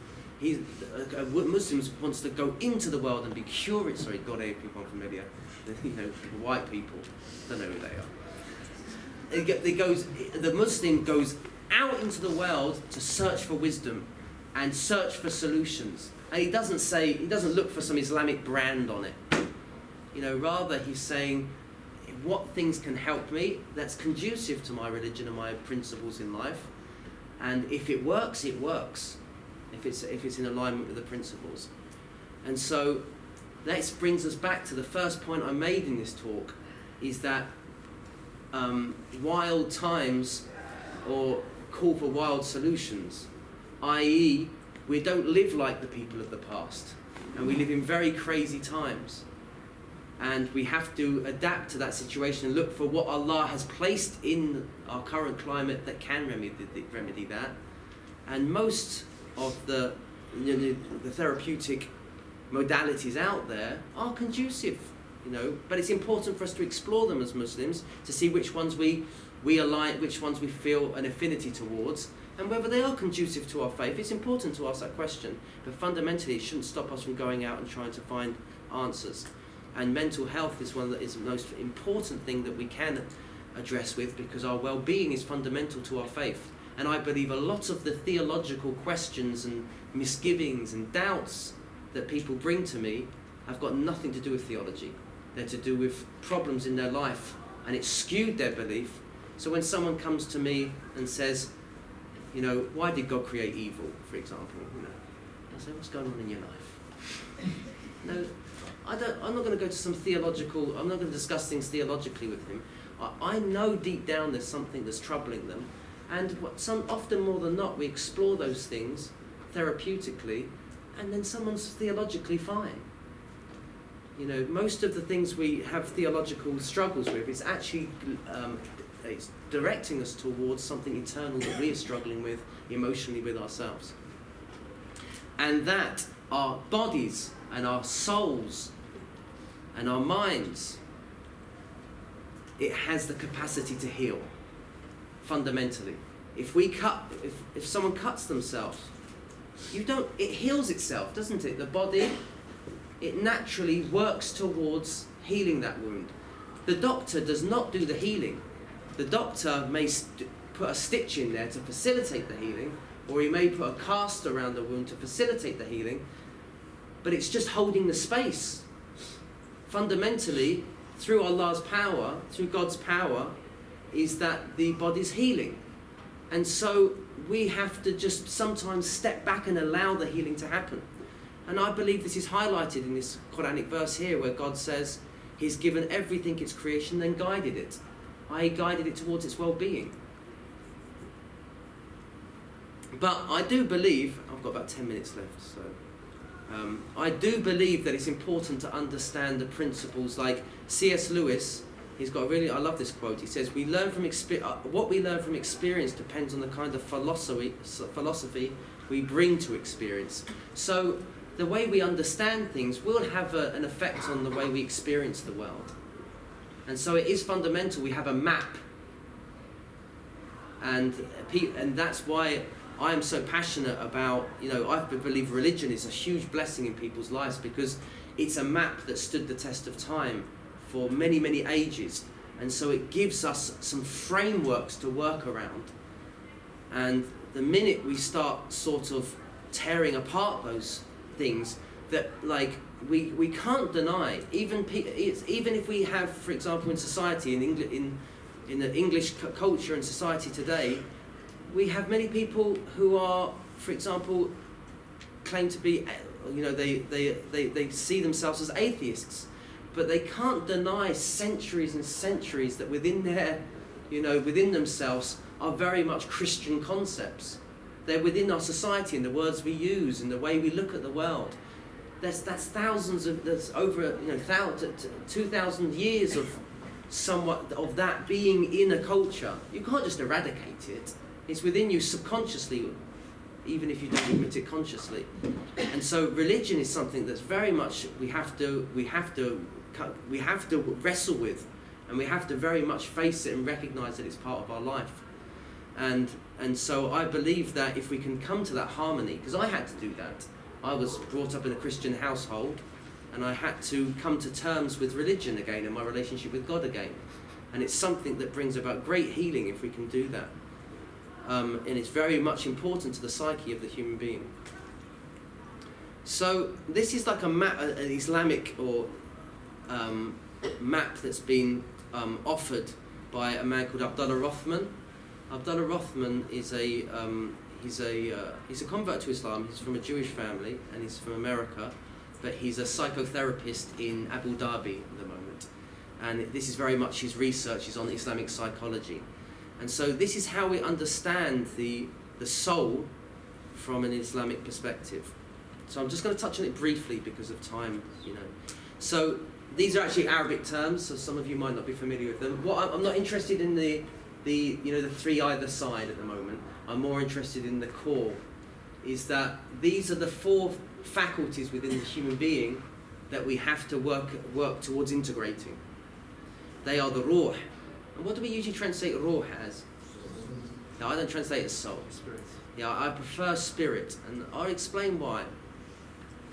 Muslims wants to go into the world and be curious. Sorry, God, people unfamiliar. White people, don't know who they are. The Muslim goes out into the world to search for wisdom and search for solutions. And he doesn't look for some Islamic brand on it. Rather he's saying, what things can help me that's conducive to my religion and my principles in life, and if it works, it works. If it's in alignment with the principles. And so that brings us back to the first point I made in this talk, is that wild times or call for wild solutions, i.e. we don't live like the people of the past, and we live in very crazy times. And we have to adapt to that situation and look for what Allah has placed in our current climate that can remedy that. And most of the therapeutic modalities out there are conducive, but it's important for us to explore them as Muslims to see which ones we align, which ones we feel an affinity towards, and whether they are conducive to our faith. It's important to ask that question, but fundamentally it shouldn't stop us from going out and trying to find answers. And mental health is the most important thing that we can address with, because our well-being is fundamental to our faith. And I believe a lot of the theological questions and misgivings and doubts that people bring to me have got nothing to do with theology. They're to do with problems in their life, and it's skewed their belief. So when someone comes to me and says, why did God create evil, for example? I say, what's going on in your life? No, I'm not going to go to some theological, I'm not going to discuss things theologically with him. I know deep down there's something that's troubling them, and often more than not we explore those things therapeutically, and then someone's theologically fine. Most of the things we have theological struggles with is actually it's directing us towards something eternal that we are struggling with emotionally with ourselves. And that our bodies and our souls and our minds, it has the capacity to heal fundamentally. If someone cuts themselves, it heals itself, doesn't it? The body, it naturally works towards healing that wound. The doctor does not do the healing. The doctor may put a stitch in there to facilitate the healing, or he may put a cast around the wound to facilitate the healing, but it's just holding the space. Fundamentally, through Allah's power, through God's power, is that the body's healing. And so we have to just sometimes step back and allow the healing to happen. And I believe this is highlighted in this Quranic verse here, where God says He's given everything its creation, then guided it. Guided it towards its well-being. But I do believe, I've got about 10 minutes left, so I do believe that it's important to understand the principles. Like C.S. Lewis, he's got I love this quote. He says, what we learn from experience depends on the kind of philosophy we bring to experience. So the way we understand things will have an effect on the way we experience the world. And so it is fundamental we have a map. And that's why I am so passionate about, I believe religion is a huge blessing in people's lives, because it's a map that stood the test of time for many, many ages. And so it gives us some frameworks to work around. And the minute we start sort of tearing apart those things, that we can't deny, even if we have, for example, in society, in the English culture and society today, we have many people who are, for example, claim to be, they see themselves as atheists, but they can't deny centuries and centuries that within themselves are very much Christian concepts. They're within our society and the words we use and the way we look at the world. That's over 2,000 years of somewhat of that being in a culture. You can't just eradicate it. It's within you subconsciously, even if you don't admit it consciously. And so religion is something that's very much we have to wrestle with, and we have to very much face it and recognize that it's part of our life. And so I believe that if we can come to that harmony, because I had to do that. I was brought up in a Christian household, and I had to come to terms with religion again and my relationship with God again. And it's something that brings about great healing if we can do that. And it's very much important to the psyche of the human being. So this is like a map, an Islamic or map that's been offered by a man called Abdullah Rothman. Abdullah Rothman is he's a convert to Islam. He's from a Jewish family and he's from America, but he's a psychotherapist in Abu Dhabi at the moment. And this is very much his research is on Islamic psychology. And so this is how we understand the soul from an Islamic perspective. So I'm just going to touch on it briefly because of time, you know. So these are actually Arabic terms, so some of you might not be familiar with them. I'm not interested in the three either side at the moment. I'm more interested in the core. Is that these are the four faculties within the human being that we have to work towards integrating. They are the ruh. And what do we usually translate ruh as? No, I don't translate it as soul. Spirit. Yeah, I prefer spirit, and I'll explain why.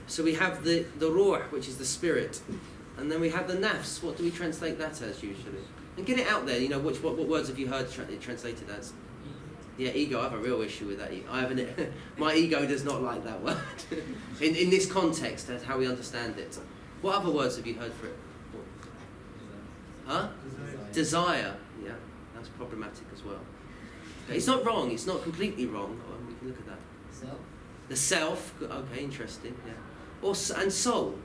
So we have the ruh, which is the spirit, and then we have the nafs. What do we translate that as usually? And get it out there. You know, what words have you heard it translated as? Yeah, ego. I have a real issue with that. My ego does not like that word. in this context, that's how we understand it. What other words have you heard for it? Huh? Desire. Yeah, that's problematic as well. Okay, it's not wrong. It's not completely wrong. We can look at that. Self. The self. Okay, interesting. Yeah. And soul.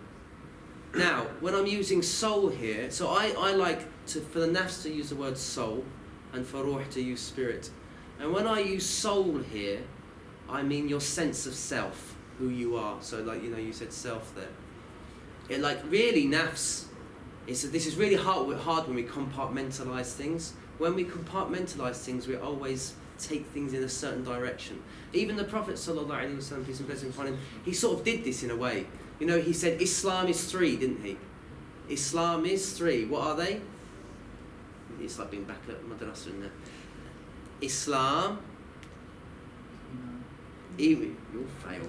Now, when I'm using soul here, so I like for the nafs to use the word soul, and for ruh to use spirit. And when I use soul here, I mean your sense of self, who you are. So, like, you know, you said self there. It, like, really, nafs. This is really hard when we compartmentalise things. When we compartmentalise things, we always take things in a certain direction. Even the Prophet ﷺ, peace and blessing upon him, he sort of did this in a way. You know, he said Islam is three, didn't he? Islam is three. What are they? It's like being back at Madrasa in there. Islam. You'll fail.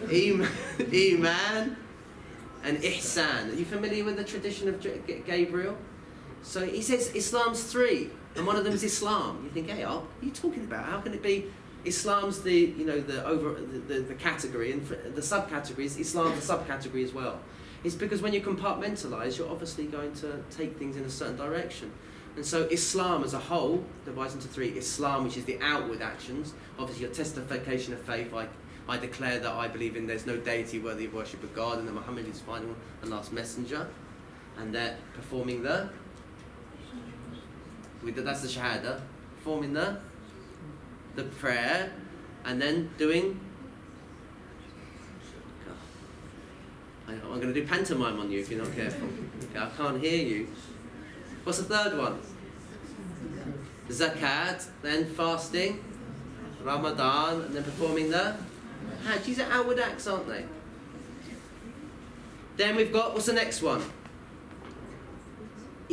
Iman. And ihsan. Are you familiar with the tradition of Gabriel? So he says Islam's three, and one of them is Islam. You think, hey, what are you talking about? How can it be? Islam's the category, and the subcategory is Islam's the subcategory as well. It's because when you compartmentalise, you're obviously going to take things in a certain direction. And so Islam as a whole divides into three. Islam, which is the outward actions, obviously your testification of faith, I declare that I believe in there's no deity worthy of worship but God, and that Muhammad is final and last messenger, and they're performing that's the shahada, performing the prayer, and then doing. I'm going to do pantomime on you if you're not careful. Okay, I can't hear you. What's the third one? Zakat, then fasting, Ramadan, and then performing the Hajj. These are outward acts, aren't they? Then we've got, what's the next one?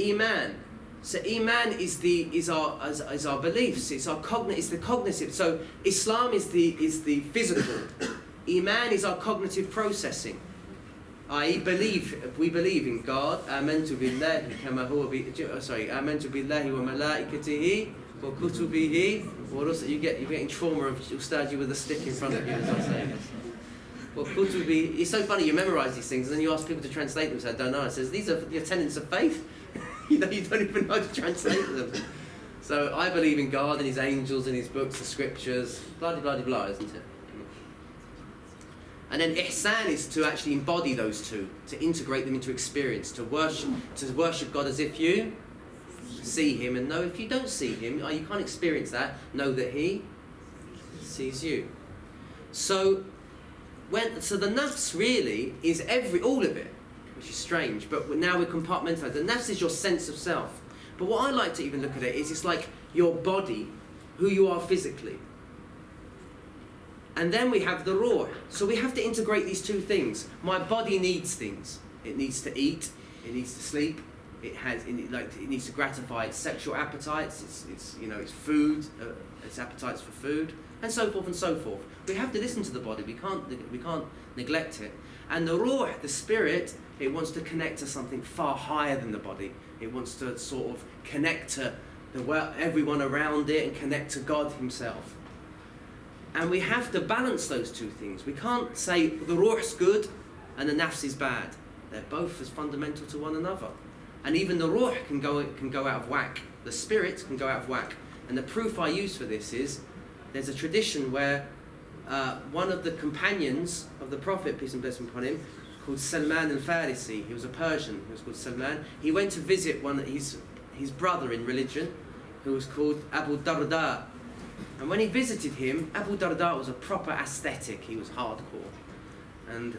Iman. So Iman is our beliefs. It's the cognitive. So Islam is the physical. Iman is our cognitive processing. We believe in God. Amantu billahi kama huwa amantu billahi wa malaikatihi wa kutubihi wa rusul. You're getting trauma of ustad you with a stick in front of you as I say this. Well, kutubi. It's so funny. You memorise these things and then you ask people to translate them. So I don't know. It says these are your tenets of faith. You don't even know to translate them. So I believe in God and His angels and His books, the scriptures, blah blah blah blah, isn't it? And then ihsan is to actually embody those two, to integrate them into experience, to worship God as if you see Him, and know if you don't see Him, you can't experience that. Know that He sees you. So the nafs really is all of it, which is strange. But now we're compartmentalised. The nafs is your sense of self. But what I like to even look at it is it's like your body, who you are physically. And then we have the ruh. So we have to integrate these two things. My body needs things. It needs to eat, it needs to sleep, It needs to gratify its sexual appetites, its food, its appetites for food, and so forth and so forth. We have to listen to the body. We can't neglect it. And the ruh, the spirit, it wants to connect to something far higher than the body. It wants to sort of connect to everyone around it and connect to God Himself. And we have to balance those two things. We can't say the ruh's good and the nafs is bad. They're both as fundamental to one another. And even the ruh can go out of whack. The spirit can go out of whack. And the proof I use for this is, there's a tradition where one of the companions of the Prophet, peace and blessing upon him, called Salman al-Farisi, he was a Persian, he was called Salman. He went to visit his brother in religion, who was called Abu Darda. And when he visited him, Abu Darda was a proper ascetic. He was hardcore. And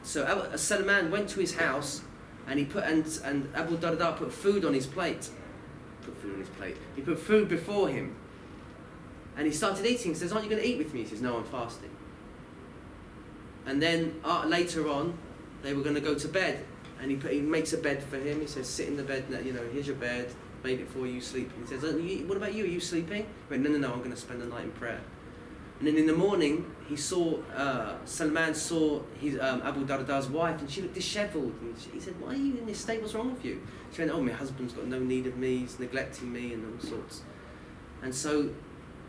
so Salman went to his house, and and Abu Darda put food on his plate. He put food before him. And he started eating. He says, "Aren't you going to eat with me?" He says, "No, I'm fasting." And then later on, they were going to go to bed. And he makes a bed for him. He says, "Sit in the bed, here's your bed. Made it for you, sleep." He says, "What about you? Are you sleeping?" He went, "No, I'm going to spend the night in prayer." And then in the morning, Salman saw his Abu Darda's wife, and she looked dishevelled. And he said, "Why are you in this state? What's wrong with you?" She went, "Oh, my husband's got no need of me. He's neglecting me and all sorts." And so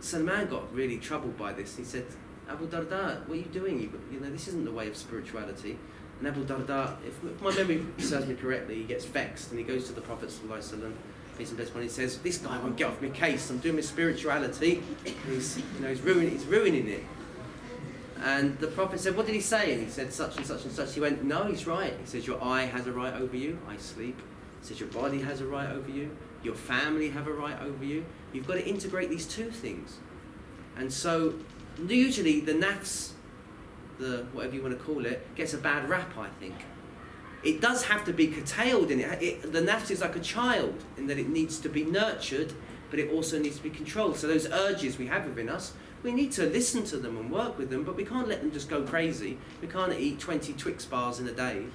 Salman got really troubled by this. He said, "Abu Darda, what are you doing? This isn't the way of spirituality." And Abu Darda, if my memory serves me correctly, he gets vexed and he goes to the Prophet ﷺ, peace and blessing upon him. He says, "This guy won't get off my case. I'm doing my spirituality. He's ruining it." And the Prophet said, "What did he say?" And he said, "Such and such and such." He went, "No, he's right." He says, "Your eye has a right over you. I sleep." He says, "Your body has a right over you. Your family have a right over you." You've got to integrate these two things. And so usually the nafs, the whatever you want to call it, gets a bad rap, I think. It does have to be curtailed in it. The nafs is like a child in that it needs to be nurtured, but it also needs to be controlled. So those urges we have within us, we need to listen to them and work with them, but we can't let them just go crazy. We can't eat 20 Twix bars in a day.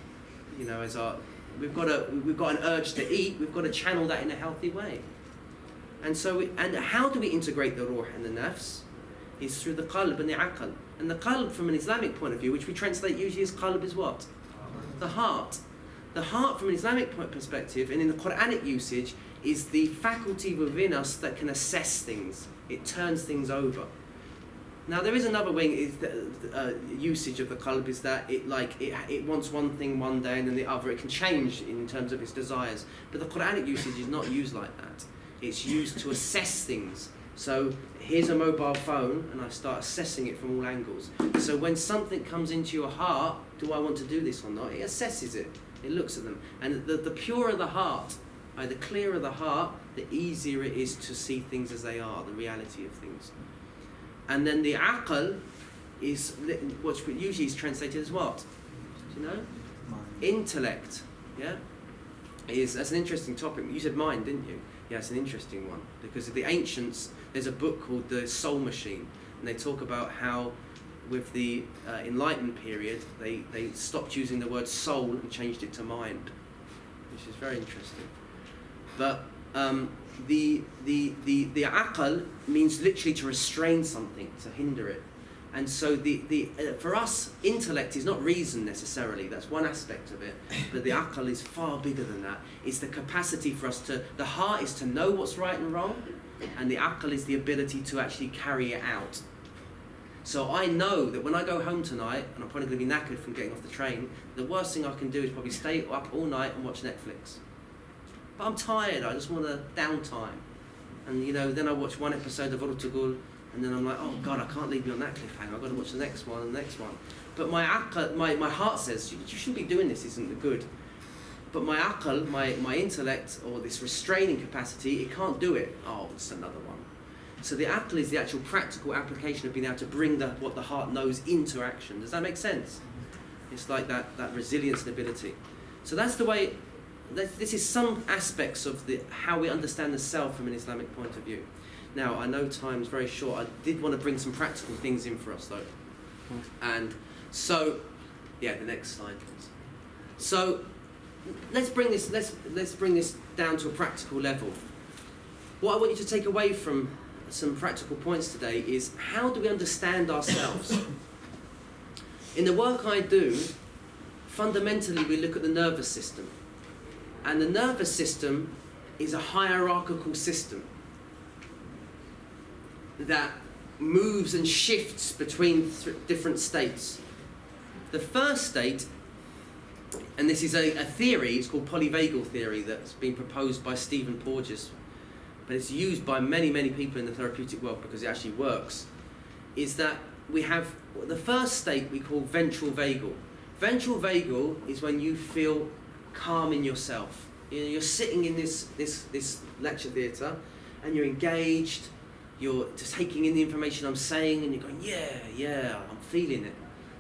We've got an urge to eat. We've got to channel that in a healthy way. And so, how do we integrate the ruh and the nafs? Is through the qalb and the aql. And the qalb, from an Islamic point of view, which we translate usually as qalb, is what? The heart. The heart, from an Islamic perspective, and in the Quranic usage, is the faculty within us that can assess things. It turns things over. Now, there is another wing. Is the usage of the qalb is that it wants one thing one day and then the other. It can change in terms of its desires. But the Quranic usage is not used like that. It's used to assess things. So here's a mobile phone, and I start assessing it from all angles. So when something comes into your heart, do I want to do this or not? It assesses it. It looks at them. And the purer the heart, the clearer the heart, the easier it is to see things as they are, the reality of things. And then the aql is what usually is translated as what? Do you know? Mind. Intellect. Yeah? That's an interesting topic. You said mind, didn't you? Yeah, it's an interesting one. Because of the ancients, there's a book called The Soul Machine. And they talk about how with the Enlightenment period, they stopped using the word soul and changed it to mind, which is very interesting. But the aql means literally to restrain something, to hinder it. And so for us, intellect is not reason necessarily. That's one aspect of it. But the aql is far bigger than that. It's the capacity for us the heart is to know what's right and wrong, and the aql is the ability to actually carry it out. So I know that when I go home tonight, and I'm probably going to be knackered from getting off the train, the worst thing I can do is probably stay up all night and watch Netflix. But I'm tired, I just want a downtime. And then I watch one episode of Fruitful, and then I'm like, oh God, I can't leave you on that cliffhanger, I've got to watch the next one and the next one. But my heart says, you shouldn't be doing this, isn't good. But my aql, my intellect, or this restraining capacity, it can't do it. Oh, it's another one. So the aql is the actual practical application of being able to bring what the heart knows into action. Does that make sense? It's like that resilience and ability. So that's the way, this is some aspects of how we understand the self from an Islamic point of view. Now, I know time's very short. I did want to bring some practical things in for us, though. And so, the next slide, please. So, let's bring this down to a practical level. What I want you to take away from some practical points today is, how do we understand ourselves? In the work I do, fundamentally we look at the nervous system. And the nervous system is a hierarchical system that moves and shifts between different states. The first state, and this is a theory, it's called Polyvagal Theory, that's been proposed by Stephen Porges, but it's used by many, many people in the therapeutic world because it actually works, is that we have the first state we call ventral vagal. Ventral vagal is when you feel calm in yourself. You know, you're sitting in this lecture theatre and you're engaged, you're just taking in the information I'm saying, and you're going, yeah, I'm feeling it.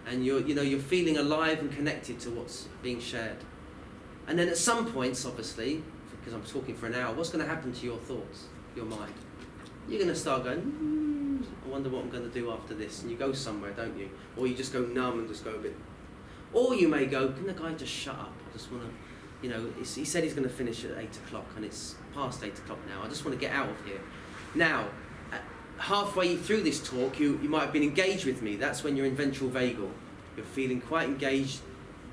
And you're feeling alive and connected to what's being shared. And then at some points, obviously, because I'm talking for an hour, what's going to happen to your thoughts, your mind? You're going to start going, I wonder what I'm going to do after this. And you go somewhere, don't you? Or you just go numb and just go a bit. Or you may go, can the guy just shut up? I just want to, he said he's going to finish at 8 o'clock and it's past 8 o'clock now. I just want to get out of here. Now, halfway through this talk, you might have been engaged with me. That's when you're in ventral vagal. You're feeling quite engaged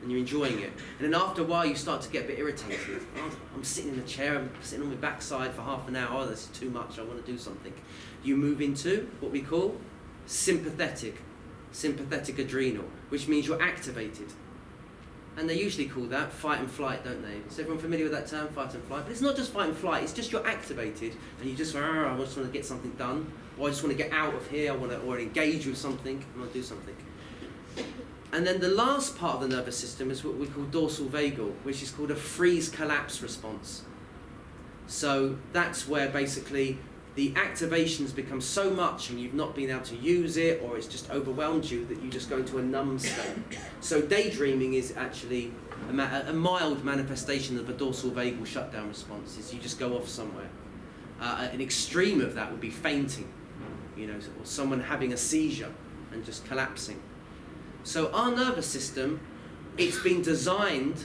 and you're enjoying it. And then after a while, you start to get a bit irritated. Oh, I'm sitting in a chair, I'm sitting on my backside for half an hour. Oh, that's too much, I want to do something. You move into what we call sympathetic adrenal, which means you're activated. And they usually call that fight and flight, don't they? Is everyone familiar with that term, fight and flight? But it's not just fight and flight, it's just you're activated and you just, I just want to get something done, or I just want to get out of here, or engage with something, I want to do something. And then the last part of the nervous system is what we call dorsal vagal, which is called a freeze-collapse response. So that's where basically the activations become so much and you've not been able to use it, or it's just overwhelmed you, that you just go into a numb state. So daydreaming is actually a mild manifestation of a dorsal vagal shutdown response, is you just go off somewhere. An extreme of that would be fainting, or someone having a seizure and just collapsing. So our nervous system, it's been designed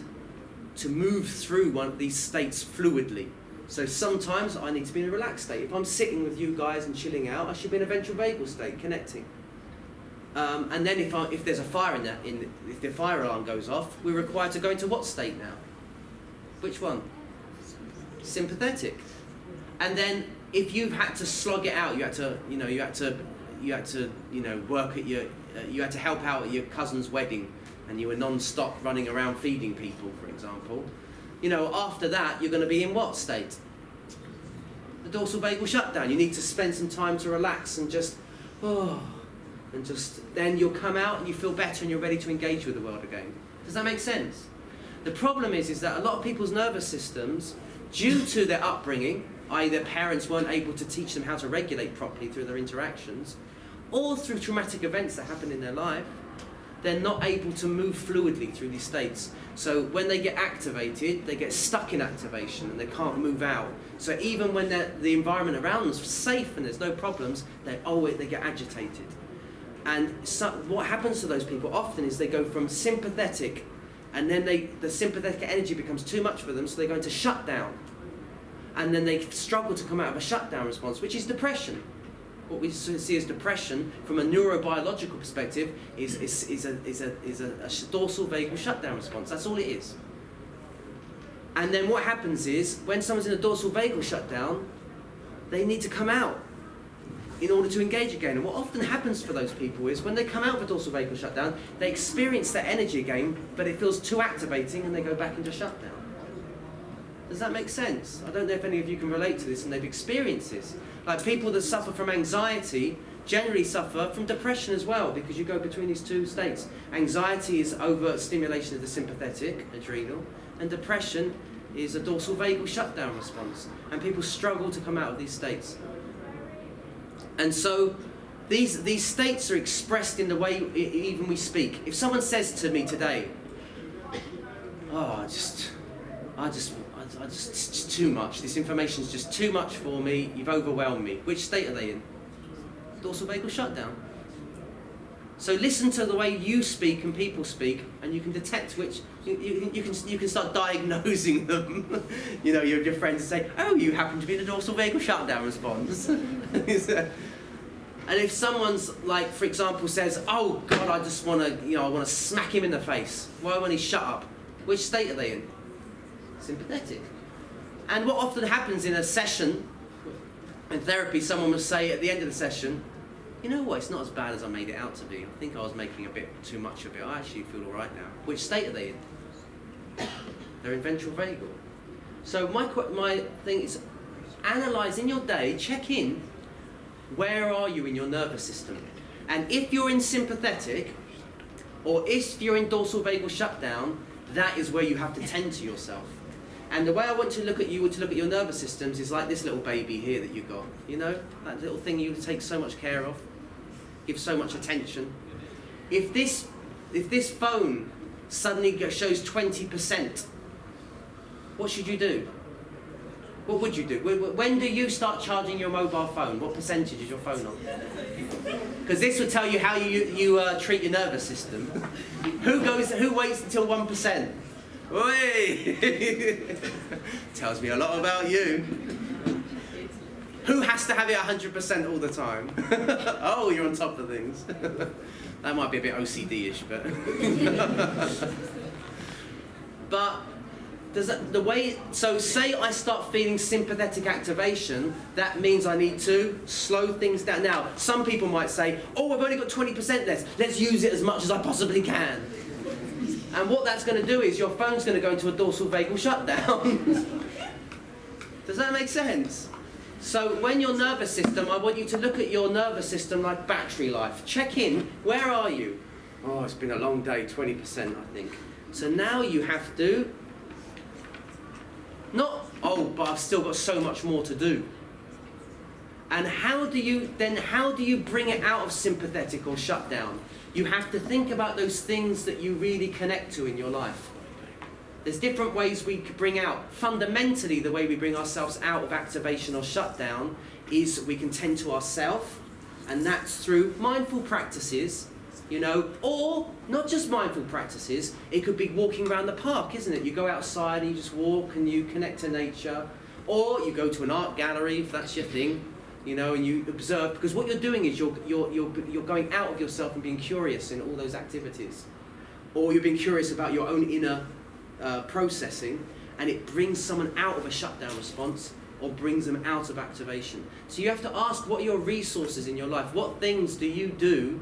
to move through one of these states fluidly. So sometimes I need to be in a relaxed state. If I'm sitting with you guys and chilling out, I should be in a ventral vagal state, connecting. And then if there's a fire if the fire alarm goes off, we're required to go into what state now? Which one? Sympathetic. And then if you've had to slog it out, you had to work at you had to help out at your cousin's wedding, and you were non-stop running around feeding people, for example. After that, you're going to be in what state? The dorsal vagal shutdown. You need to spend some time to relax and then you'll come out and you feel better and you're ready to engage with the world again. Does that make sense? The problem is that a lot of people's nervous systems, due to their upbringing, i.e. their parents weren't able to teach them how to regulate properly through their interactions, or through traumatic events that happen in their life, they're not able to move fluidly through these states. So when they get activated, they get stuck in activation and they can't move out. So even when the environment around them is safe and there's no problems, they get agitated. And so what happens to those people often is they go from sympathetic, and then the sympathetic energy becomes too much for them, so they go into shutdown. And then they struggle to come out of a shutdown response, which is depression. What we see as depression from a neurobiological perspective is a dorsal vagal shutdown response. That's all it is. And then what happens is, when someone's in a dorsal vagal shutdown, they need to come out in order to engage again. And what often happens for those people is, when they come out of a dorsal vagal shutdown, they experience that energy again, but it feels too activating and they go back into shutdown. Does that make sense? I don't know if any of you can relate to this and they've experienced this. Like, people that suffer from anxiety generally suffer from depression as well, because you go between these two states. Anxiety is overstimulation of the sympathetic adrenal, and depression is a dorsal vagal shutdown response. And people struggle to come out of these states. And so these states are expressed in the way even we speak. If someone says to me today, it's too much. This information's just too much for me. You've overwhelmed me. Which state are they in? Dorsal vagal shutdown. So listen to the way you speak and people speak, and you can detect which, you can start diagnosing them. You know, your friends and say, oh, you happen to be the dorsal vagal shutdown response. And if someone's, like, for example, says, oh, God, I just want to, I want to smack him in the face. Why won't he shut up? Which state are they in? Sympathetic. And what often happens in a session, in therapy, someone will say at the end of the session, you know what, it's not as bad as I made it out to be. I think I was making a bit too much of it. I actually feel all right now. Which state are they in? They're in ventral vagal. So my thing is, analyse in your day, check in, where are you in your nervous system? And if you're in sympathetic, or if you're in dorsal vagal shutdown, that is where you have to tend to yourself. And the way I want to look at you, to look at your nervous systems, is like this little baby here that you've got. You know, that little thing you take so much care of, give so much attention. If this phone suddenly shows 20%, what should you do? What would you do? When do you start charging your mobile phone? What percentage is your phone on? Because this will tell you how you treat your nervous system. Who waits until 1%? Oi! Tells me a lot about you. Who has to have it 100% all the time? Oh, you're on top of things. That might be a bit OCD-ish, but... But so say I start feeling sympathetic activation, that means I need to slow things down. Now, some people might say, oh, I've only got 20% left. Let's use it as much as I possibly can. And what that's going to do is your phone's going to go into a dorsal vagal shutdown. Does that make sense? So when your nervous system, I want you to look at your nervous system like battery life. Check in, where are you? Oh, it's been a long day, 20%, I think. So now you have to, but I've still got so much more to do. And how do you bring it out of sympathetic or shutdown? You have to think about those things that you really connect to in your life. There's different ways we could bring out. Fundamentally, the way we bring ourselves out of activation or shutdown is we can tend to ourselves, and that's through mindful practices, or not just mindful practices. It could be walking around the park, isn't it? You go outside and you just walk and you connect to nature, or you go to an art gallery if that's your thing. And you observe, because what you're doing is you're going out of yourself and being curious in all those activities, or you're being curious about your own inner processing, and it brings someone out of a shutdown response or brings them out of activation. So you have to ask, what are your resources in your life? What things do you do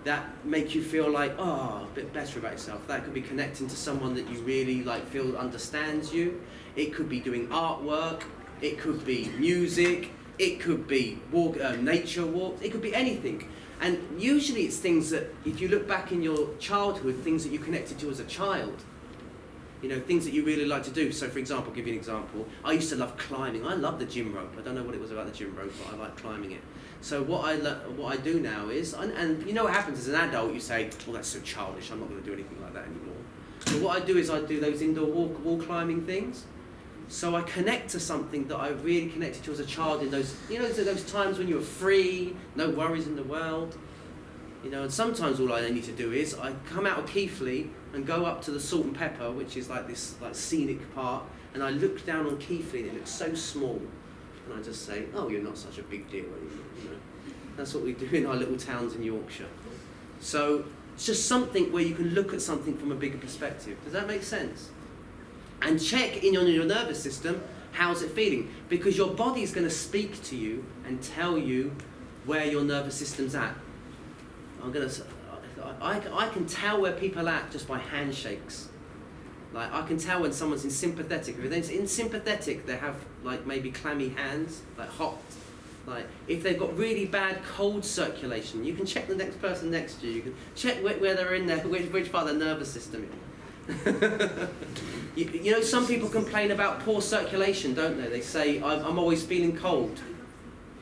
that make you feel like, a bit better about yourself? That could be connecting to someone that you really feel understands you. It could be doing artwork. It could be music. It could be nature walks. It could be anything. And usually it's things that, if you look back in your childhood, things that you connected to as a child. Things that you really like to do. So, for example, I'll give you an example. I used to love climbing. I love the gym rope. I don't know what it was about the gym rope, but I like climbing it. So what I do now is, and you know what happens as an adult, you say, well, that's so childish, I'm not going to do anything like that anymore. So what I do is I do those indoor wall climbing things. So I connect to something that I really connected to as a child in those, those times when you were free, no worries in the world. And sometimes all I need to do is I come out of Keighley and go up to the Salt and Pepper, which is this scenic part, and I look down on Keighley and it looks so small. And I just say, oh, you're not such a big deal anymore. That's what we do in our little towns in Yorkshire. So it's just something where you can look at something from a bigger perspective. Does that make sense? And check in your nervous system, how's it feeling? Because your body's going to speak to you and tell you where your nervous system's at. I can tell where people are at just by handshakes. I can tell when someone's in sympathetic. If they're in sympathetic, they have maybe clammy hands, hot. If they've got really bad cold circulation, you can check the next person next to you. You can check where they're in there, which part of the nervous system. Some people complain about poor circulation, don't they? They say, I'm always feeling cold.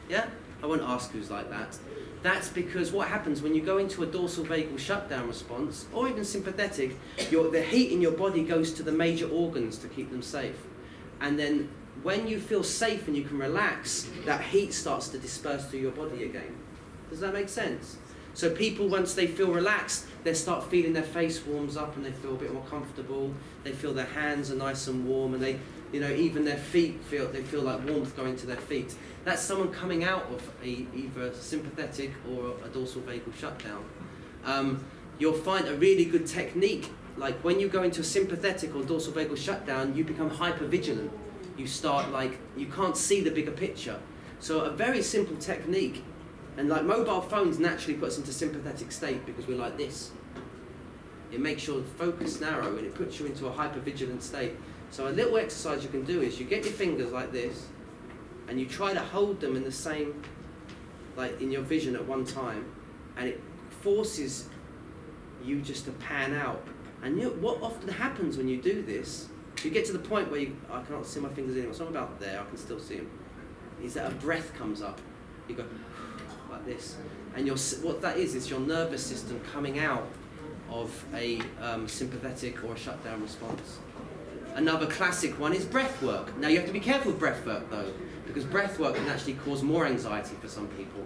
Yeah? I won't ask who's like that. That's because what happens when you go into a dorsal vagal shutdown response, or even sympathetic, the heat in your body goes to the major organs to keep them safe. And then when you feel safe and you can relax, that heat starts to disperse through your body again. Does that make sense? So people, once they feel relaxed, they start feeling their face warms up and they feel a bit more comfortable. They feel their hands are nice and warm, and they, even their feet feel like warmth going to their feet. That's someone coming out of either sympathetic or a dorsal vagal shutdown. You'll find a really good technique, like when you go into a sympathetic or dorsal vagal shutdown, you become hypervigilant. You start you can't see the bigger picture. So a very simple technique, and like mobile phones naturally put us into sympathetic state because we're like this. It makes your focus narrow and it puts you into a hypervigilant state. So a little exercise you can do is you get your fingers like this and you try to hold them in the same, like in your vision at one time, and it forces you just to pan out. And what often happens when you do this, you get to the point where I can't see my fingers anymore, so I'm about there, I can still see them, is that a breath comes up. You go like this, and what that is your nervous system coming out of a sympathetic or a shutdown response. Another classic one is breath work. Now you have to be careful with breath work though, because breath work can actually cause more anxiety for some people.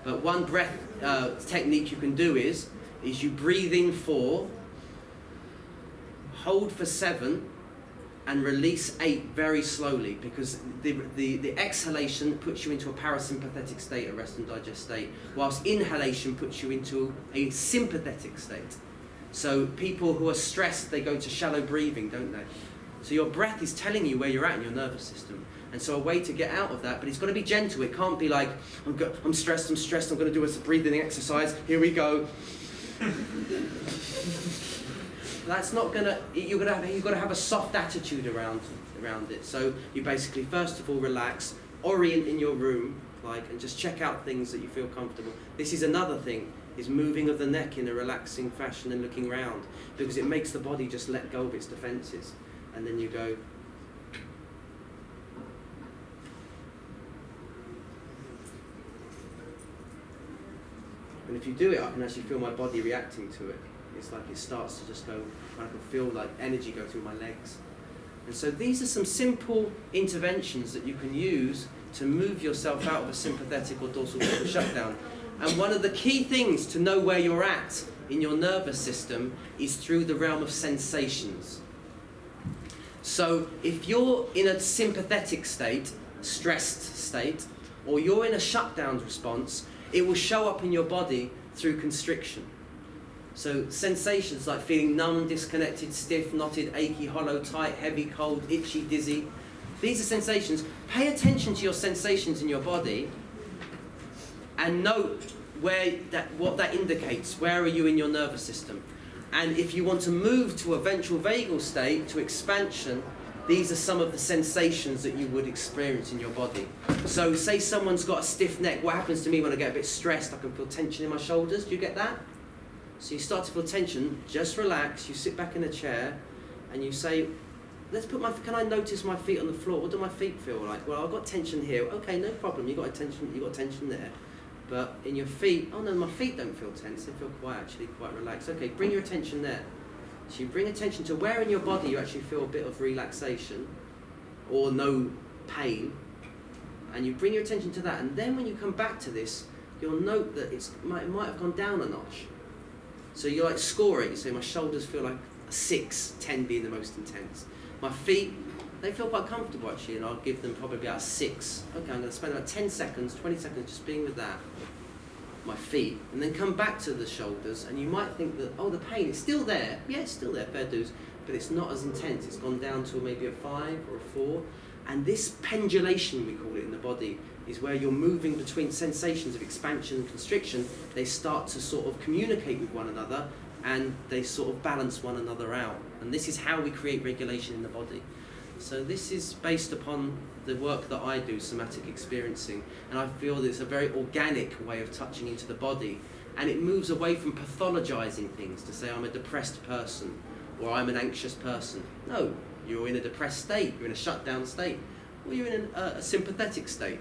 But one breath technique you can do is you breathe in 4, hold for 7, and release 8 very slowly, because the exhalation puts you into a parasympathetic state, a rest and digest state, whilst inhalation puts you into a sympathetic state. So people who are stressed, they go to shallow breathing, don't they? So your breath is telling you where you're at in your nervous system. And so a way to get out of that, but it's got to be gentle. It can't be like, I'm stressed, I'm going to do a breathing exercise, here we go. That's not gonna. You've got to have a soft attitude around it. So you basically first of all relax, orient in your room, and just check out things that you feel comfortable. This is another thing: is moving of the neck in a relaxing fashion and looking round, because it makes the body just let go of its defences, and then you go. And if you do it, I can actually feel my body reacting to it. It's like it starts to just go, I can feel like energy go through my legs. And so these are some simple interventions that you can use to move yourself out of a sympathetic or dorsal vagal shutdown. And one of the key things to know where you're at in your nervous system is through the realm of sensations. So if you're in a sympathetic state, stressed state, or you're in a shutdown response, it will show up in your body through constriction. So sensations like feeling numb, disconnected, stiff, knotted, achy, hollow, tight, heavy, cold, itchy, dizzy. These are sensations. Pay attention to your sensations in your body and note what that indicates. Where are you in your nervous system? And if you want to move to a ventral vagal state, to expansion, these are some of the sensations that you would experience in your body. So say someone's got a stiff neck. What happens to me when I get a bit stressed? I can feel tension in my shoulders. Do you get that? So you start to feel tension, just relax, you sit back in a chair and you say, can I notice my feet on the floor? What do my feet feel like? Well, I've got tension here. Okay, no problem, you've got tension there. But in your feet, oh no, my feet don't feel tense, they feel quite relaxed. Okay, bring your attention there. So you bring attention to where in your body you actually feel a bit of relaxation or no pain. And you bring your attention to that, and then when you come back to this, you'll note that it might have gone down a notch. So you score it, you say my shoulders feel like a 6, 10 being the most intense. My feet, they feel quite comfortable actually, and I'll give them probably about a 6. Okay, I'm going to spend about 10 seconds, 20 seconds just being with that, my feet, and then come back to the shoulders, and you might think that, the pain is still there. Yeah, it's still there, fair dues, but it's not as intense. It's gone down to maybe a 5 or a 4. And this pendulation, we call it in the body, is where you're moving between sensations of expansion and constriction. They start to sort of communicate with one another and they sort of balance one another out. And this is how we create regulation in the body. So this is based upon the work that I do, somatic experiencing, and I feel that it's a very organic way of touching into the body, and it moves away from pathologizing things to say I'm a depressed person or I'm an anxious person. No, you're in a depressed state, you're in a shutdown state, or you're in a sympathetic state.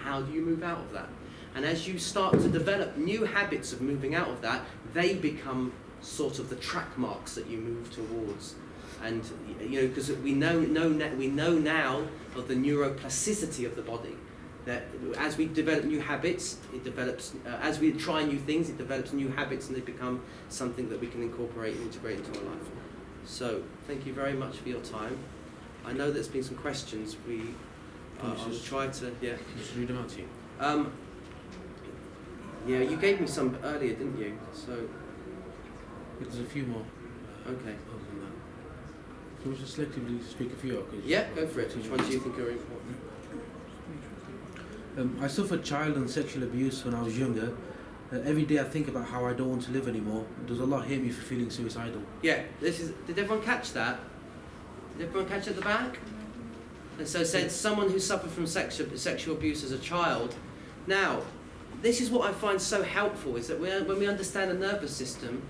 How do you move out of that? And as you start to develop new habits of moving out of that, they become sort of the track marks that you move towards. And because we know now of the neuroplasticity of the body. That as we develop new habits, it develops, as we try new things, it develops new habits and they become something that we can incorporate and integrate into our life. So, thank you very much for your time. I know there's been some questions. I'll try to, yeah. Just read them out to you. Yeah, you gave me some earlier, didn't you? So. There's a few more. Okay. Other than that. So we should selectively speak a few out. Yeah, go for it. Which ones do you think are important? I suffered child and sexual abuse when I was younger. Every day I think about how I don't want to live anymore. Does Allah hate me for feeling suicidal? Yeah, did everyone catch that? Did everyone catch at the back? And so it said someone who suffered from sexual abuse as a child. Now, this is what I find so helpful, is that when we understand the nervous system,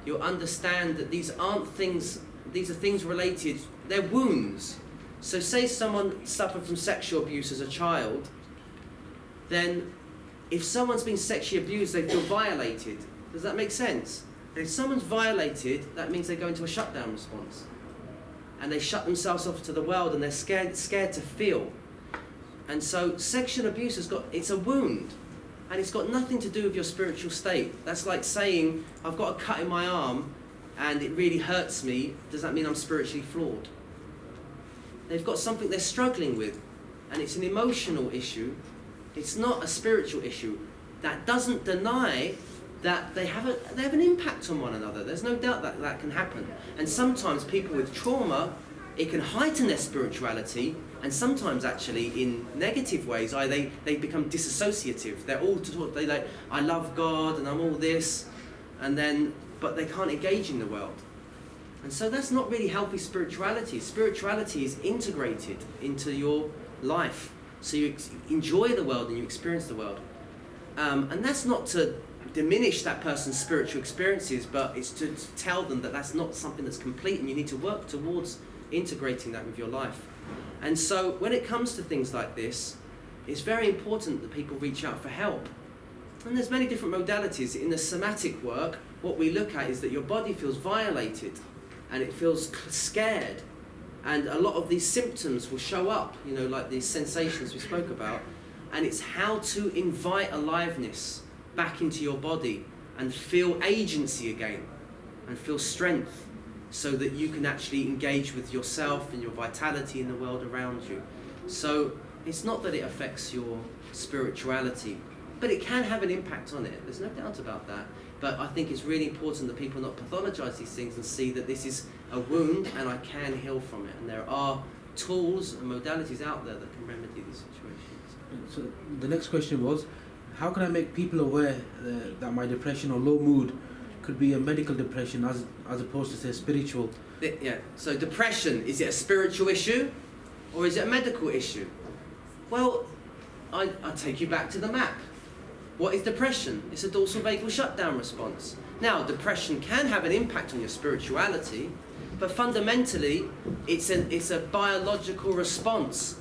you'll understand that these are things related, they're wounds. So say someone suffered from sexual abuse as a child, then if someone's been sexually abused, they feel violated. Does that make sense? And if someone's violated, that means they go into a shutdown response. And they shut themselves off to the world and they're scared to feel. And so sexual abuse it's a wound. And it's got nothing to do with your spiritual state. That's like saying, I've got a cut in my arm and it really hurts me. Does that mean I'm spiritually flawed? They've got something they're struggling with. And it's an emotional issue. It's not a spiritual issue. That doesn't deny that they have an impact on one another. There's no doubt that can happen. And sometimes people with trauma, it can heighten their spirituality, and sometimes actually in negative ways. They become disassociative. They're all they like, I love God and I'm all this, but they can't engage in the world. And so that's not really healthy spirituality. Spirituality is integrated into your life. So you enjoy the world and you experience the world. And that's not to diminish that person's spiritual experiences, but it's to tell them that that's not something that's complete and you need to work towards integrating that with your life. And so when it comes to things like this, it's very important that people reach out for help. And there's many different modalities. In the somatic work, what we look at is that your body feels violated and it feels scared. And a lot of these symptoms will show up, like these sensations we spoke about. And it's how to invite aliveness back into your body and feel agency again and feel strength so that you can actually engage with yourself and your vitality in the world around you. So it's not that it affects your spirituality, but it can have an impact on it. There's no doubt about that. But I think it's really important that people not pathologize these things and see that this is a wound and I can heal from it. And there are tools and modalities out there that can remedy these situations. So the next question was, how can I make people aware that my depression or low mood could be a medical depression as opposed to, say, spiritual? Yeah, so depression, is it a spiritual issue or is it a medical issue? Well, I'll take you back to the map. What is depression? It's a dorsal vagal shutdown response. Now, depression can have an impact on your spirituality, but fundamentally, it's a biological response.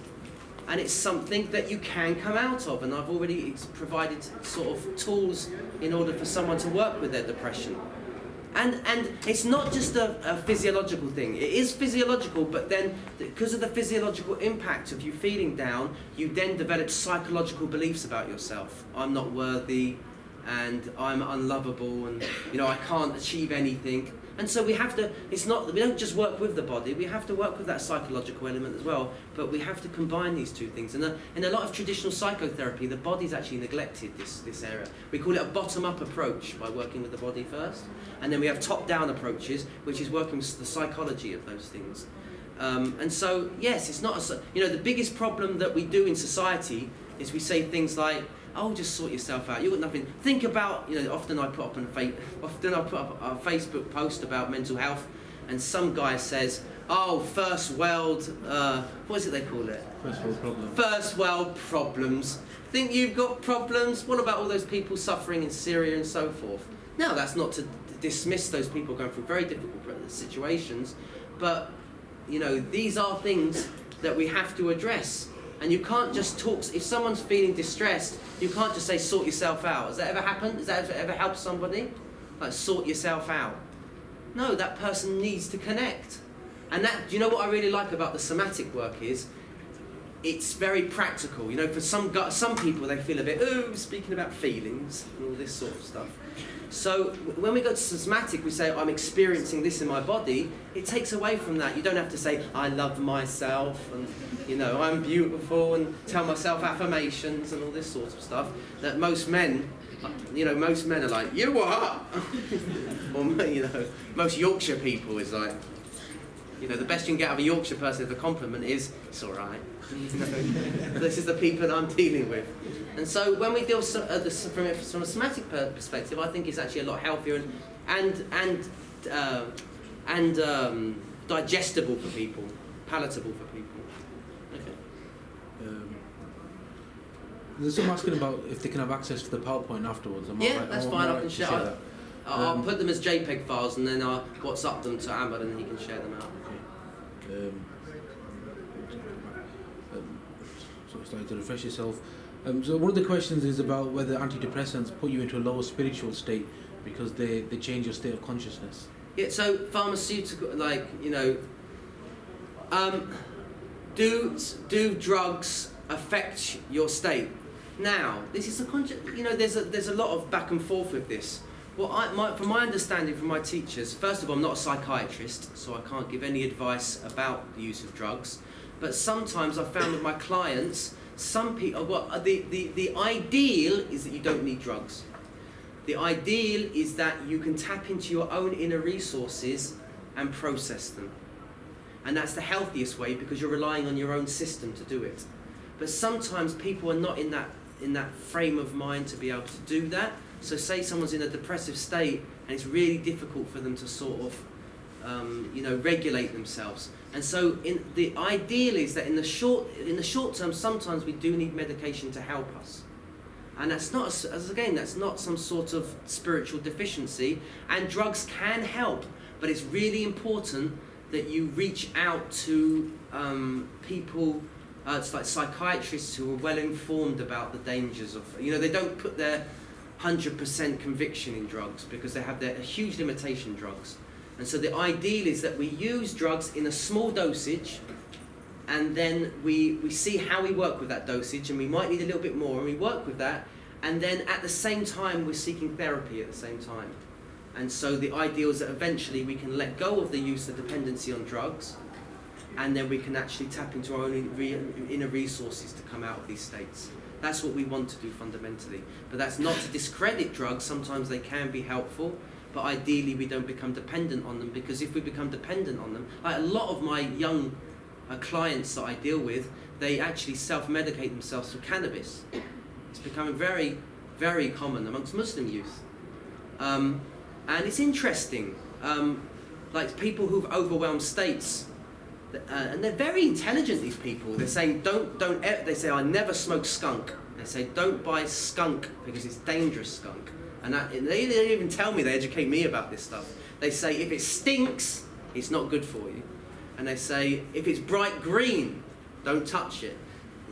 And it's something that you can come out of. And I've already provided sort of tools in order for someone to work with their depression. And it's not just a physiological thing. It is physiological, but then because of the physiological impact of you feeling down, you then develop psychological beliefs about yourself. I'm not worthy, and I'm unlovable, and I can't achieve anything. And so we don't just work with the body, we have to work with that psychological element as well, but we have to combine these two things. And in a lot of traditional psychotherapy, the body's actually neglected this area. We call it a bottom-up approach by working with the body first, and then we have top-down approaches, which is working with the psychology of those things. And so, yes, it's not the biggest problem that we do in society is we say things like, oh, just sort yourself out. You've got nothing. Think about, often I put up a Facebook post about mental health, and some guy says, oh, first world, what is it they call it? First world problems. First world problems. Think you've got problems? What about all those people suffering in Syria and so forth? Now, that's not to dismiss those people going through very difficult situations, but, these are things that we have to address. And you can't just talk, if someone's feeling distressed, you can't just say, sort yourself out. Has that ever happened? Has that ever helped somebody? Like, sort yourself out. No, that person needs to connect. And do you know what I really like about the somatic work is, it's very practical. You know, for some people, they feel a bit, speaking about feelings and all this sort of stuff. So when we go to somatic, we say, I'm experiencing this in my body. It takes away from that. You don't have to say, I love myself, and, you know, I'm beautiful, and tell myself affirmations and all this sort of stuff. That most men, you know, most men are like, you what? Or, you know, most Yorkshire people is like, you know, the best you can get out of a Yorkshire person as a compliment is, it's all right. You know, this is the people that I'm dealing with. And so when we deal from a somatic perspective, I think it's actually a lot healthier and digestible for people, palatable for people. Okay. There's some asking about if they can have access to the PowerPoint afterwards. That's fine. I can share that. I'll put them as JPEG files, and then I'll WhatsApp them to Ahmad, and he can share them out. Okay. So starting to refresh yourself. So one of the questions is about whether antidepressants put you into a lower spiritual state because they change your state of consciousness. Yeah. So pharmaceutical, like, you know, do drugs affect your state? Now, this is you know, there's a lot of back and forth with this. Well, from my understanding from my teachers, first of all, I'm not a psychiatrist, so I can't give any advice about the use of drugs. But sometimes I've found with my clients, some people, the ideal is that you don't need drugs. The ideal is that you can tap into your own inner resources and process them. And that's the healthiest way, because you're relying on your own system to do it. But sometimes people are not in that frame of mind to be able to do that. So say someone's in a depressive state and it's really difficult for them to sort of you know, regulate themselves. And so the ideal is that in the short term, sometimes we do need medication to help us. And that's not, that's not some sort of spiritual deficiency, and drugs can help, but it's really important that you reach out to people, it's like psychiatrists who are well informed about the dangers of, you know, they don't put their 100% conviction in drugs because they have their huge limitation drugs. And so the ideal is that we use drugs in a small dosage, and then we see how we work with that dosage, and we might need a little bit more, and we work with that, and then at the same time we're seeking therapy at the same time. And so the ideal is that eventually we can let go of the use of dependency on drugs, and then we can actually tap into our own inner resources to come out of these states. That's what we want to do fundamentally. But that's not to discredit drugs. Sometimes they can be helpful, but ideally we don't become dependent on them, because if we become dependent on them, like a lot of my young clients that I deal with, they actually self-medicate themselves with cannabis. It's becoming very, very common amongst Muslim youth. And it's interesting, like people who've overwhelmed states, and they're very intelligent, these people. They're saying, they say, I never smoke skunk. They say, don't buy skunk because it's dangerous skunk. And they even tell me, they educate me about this stuff. They say, if it stinks, it's not good for you. And they say, if it's bright green, don't touch it.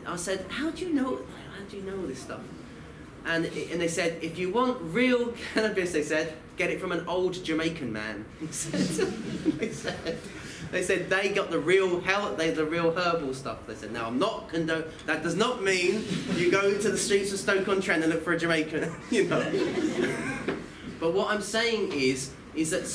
I said, how do you know this stuff? And they said, if you want real cannabis, they said, get it from an old Jamaican man. They said they got the real herbal stuff. They said, now I'm not that does not mean you go to the streets of Stoke-on-Trent and look for a Jamaican, you know. But what I'm saying is that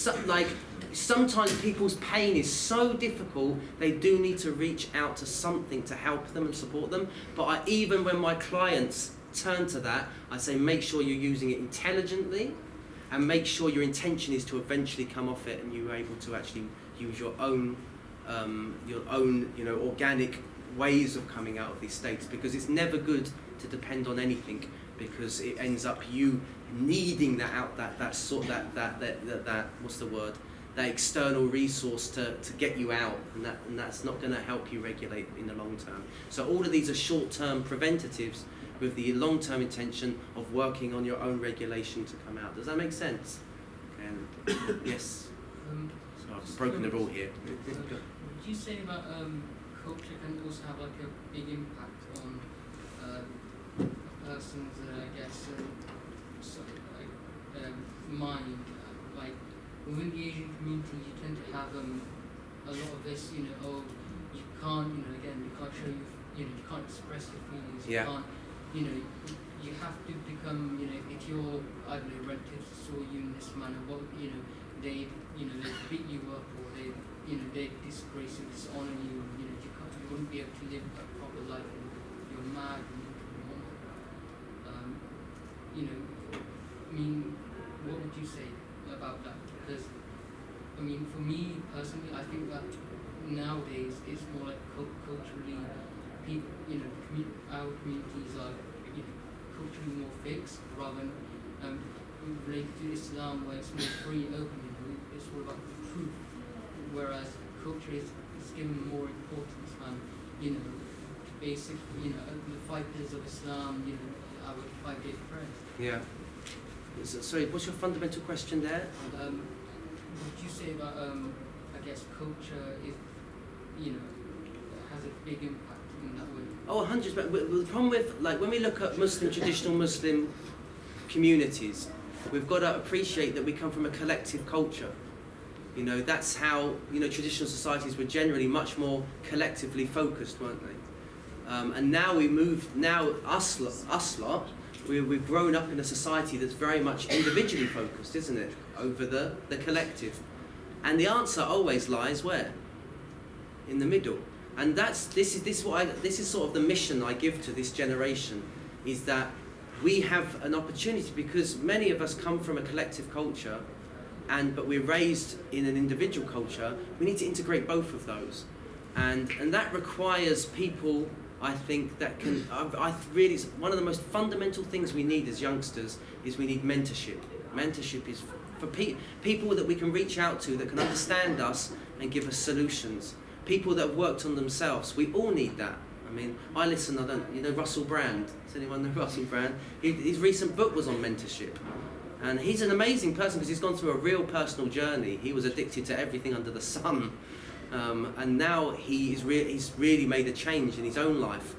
sometimes people's pain is so difficult, they do need to reach out to something to help them and support them. But even when my clients turn to that, I say make sure you're using it intelligently, and make sure your intention is to eventually come off it, and you're able to actually use your own you know, organic ways of coming out of these states, because it's never good to depend on anything, because it ends up you needing that external resource to get you out, and that's not going to help you regulate in the long term. So all of these are short-term preventatives with the long-term intention of working on your own regulation to come out. Does that make sense? And yes. So I've broken the rule here. Would you say that culture can also have like a big impact on a person's, I guess, mind? Like within the Asian community, you tend to have a lot of this, you know, you can't show your you can't express your feelings. Yeah. You can't, you have to become, if your, I don't know, relatives saw you in this manner, they beat you up, or they disgrace you, dishonor you, you wouldn't be able to live a proper life, and you're mad and normal. What would you say about that? Because, for me personally, I think that nowadays it's more like culturally, people, our communities are culturally more fixed rather than related to Islam, where it's more free and open. It's all about the truth, whereas culture is given more importance, and basically, the 5 pillars of Islam, our 5-day prayers. Yeah. Sorry, what's your fundamental question there? What would you say about, I guess, culture is, has a big impact in that way? Oh, 100%. The problem with, when we look at traditional Muslim communities, we've got to appreciate that we come from a collective culture. That's how, traditional societies were generally much more collectively focused, weren't they? And now us lot, we've grown up in a society that's very much individually focused, isn't it? Over the collective. And the answer always lies where? In the middle. And this is sort of the mission I give to this generation, is that we have an opportunity, because many of us come from a collective culture, but we're raised in an individual culture. We need to integrate both of those, and that requires people, I think, that can. Really, one of the most fundamental things we need as youngsters is we need mentorship. Mentorship is for people that we can reach out to, that can understand us and give us solutions. People that have worked on themselves. We all need that. I listen. Russell Brand. Does anyone know Russell Brand? His recent book was on mentorship. And he's an amazing person because he's gone through a real personal journey. He was addicted to everything under the sun. And now he's really made a change in his own life.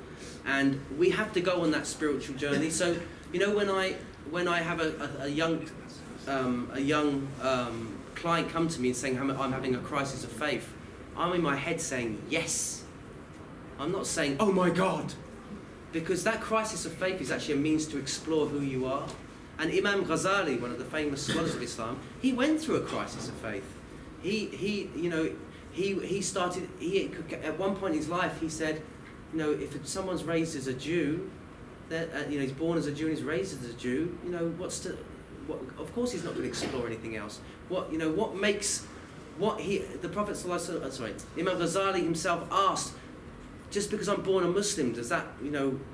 And we have to go on that spiritual journey. So, when I have a young client come to me and saying, I'm having a crisis of faith, I'm in my head saying, yes. I'm not saying, oh my God. Because that crisis of faith is actually a means to explore who you are. And Imam Ghazali, one of the famous scholars of Islam, he went through a crisis of faith. He started, at one point in his life, he said, if someone's raised as a Jew, he's born as a Jew and he's raised as a Jew, of course he's not going to explore anything else. The Prophet Imam Ghazali himself asked, just because I'm born a Muslim,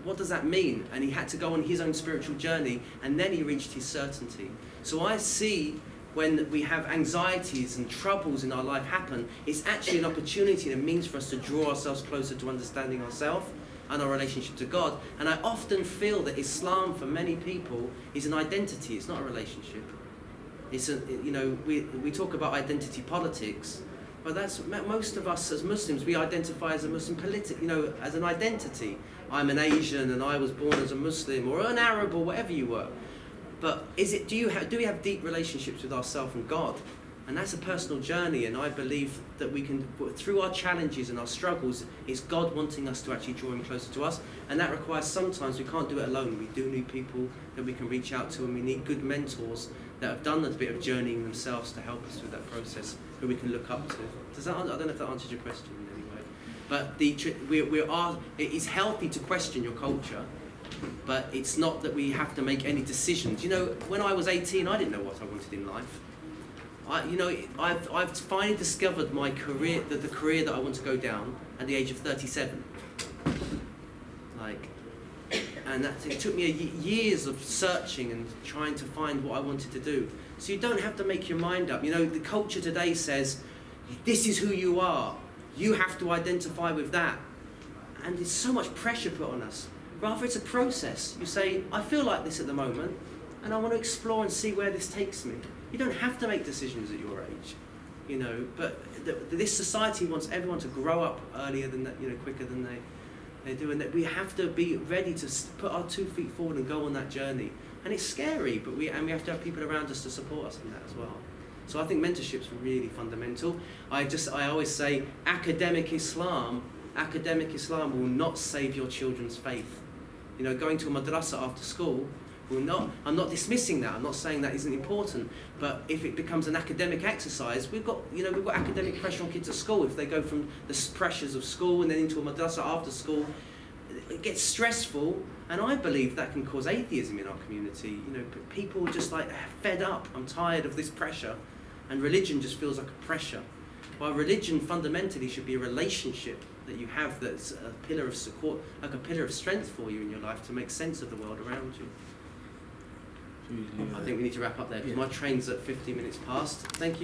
what does that mean? And he had to go on his own spiritual journey, and then he reached his certainty. So I see when we have anxieties and troubles in our life happen, it's actually an opportunity and a means for us to draw ourselves closer to understanding ourselves and our relationship to God. And I often feel that Islam, for many people, is an identity. It's not a relationship. We talk about identity politics, but that's most of us as Muslims. We identify as a Muslim as an identity. I'm an Asian and I was born as a Muslim, or an Arab, or whatever you were. But do we have deep relationships with ourselves and God? And that's a personal journey. And I believe that we can, through our challenges and our struggles, it's God wanting us to actually draw Him closer to us. And that requires, sometimes we can't do it alone. We do need people that we can reach out to, and we need good mentors that have done a bit of journeying themselves to help us with that process, who we can look up to. I don't know if that answers your question in any way. But it is healthy to question your culture, but it's not that we have to make any decisions. When I was 18, I didn't know what I wanted in life. I've finally discovered my career, the career that I want to go down at the age of 37. And it took me years of searching and trying to find what I wanted to do. So you don't have to make your mind up. The culture today says, this is who you are. You have to identify with that. And there's so much pressure put on us. Rather, it's a process. You say, I feel like this at the moment, and I want to explore and see where this takes me. You don't have to make decisions at your age, but this society wants everyone to grow up earlier than that, quicker than they do, and that we have to be ready to put our 2 feet forward and go on that journey. And it's scary, but we have to have people around us to support us in that as well. So I think mentorship's really fundamental. I always say academic Islam academic Islam will not save your children's faith. You know, going to a madrasa after school will not. I'm not dismissing that. I'm not saying that isn't important. But if it becomes an academic exercise, we've got academic pressure on kids at school. If they go from the pressures of school and then into a madrasa after school, it gets stressful. And I believe that can cause atheism in our community. You know, people are just like fed up. I'm tired of this pressure, and religion just feels like a pressure. While religion fundamentally should be a relationship that you have that's a pillar of support, like a pillar of strength for you in your life to make sense of the world around you. I think we need to wrap up there because my train's at 15 minutes past. Thank you.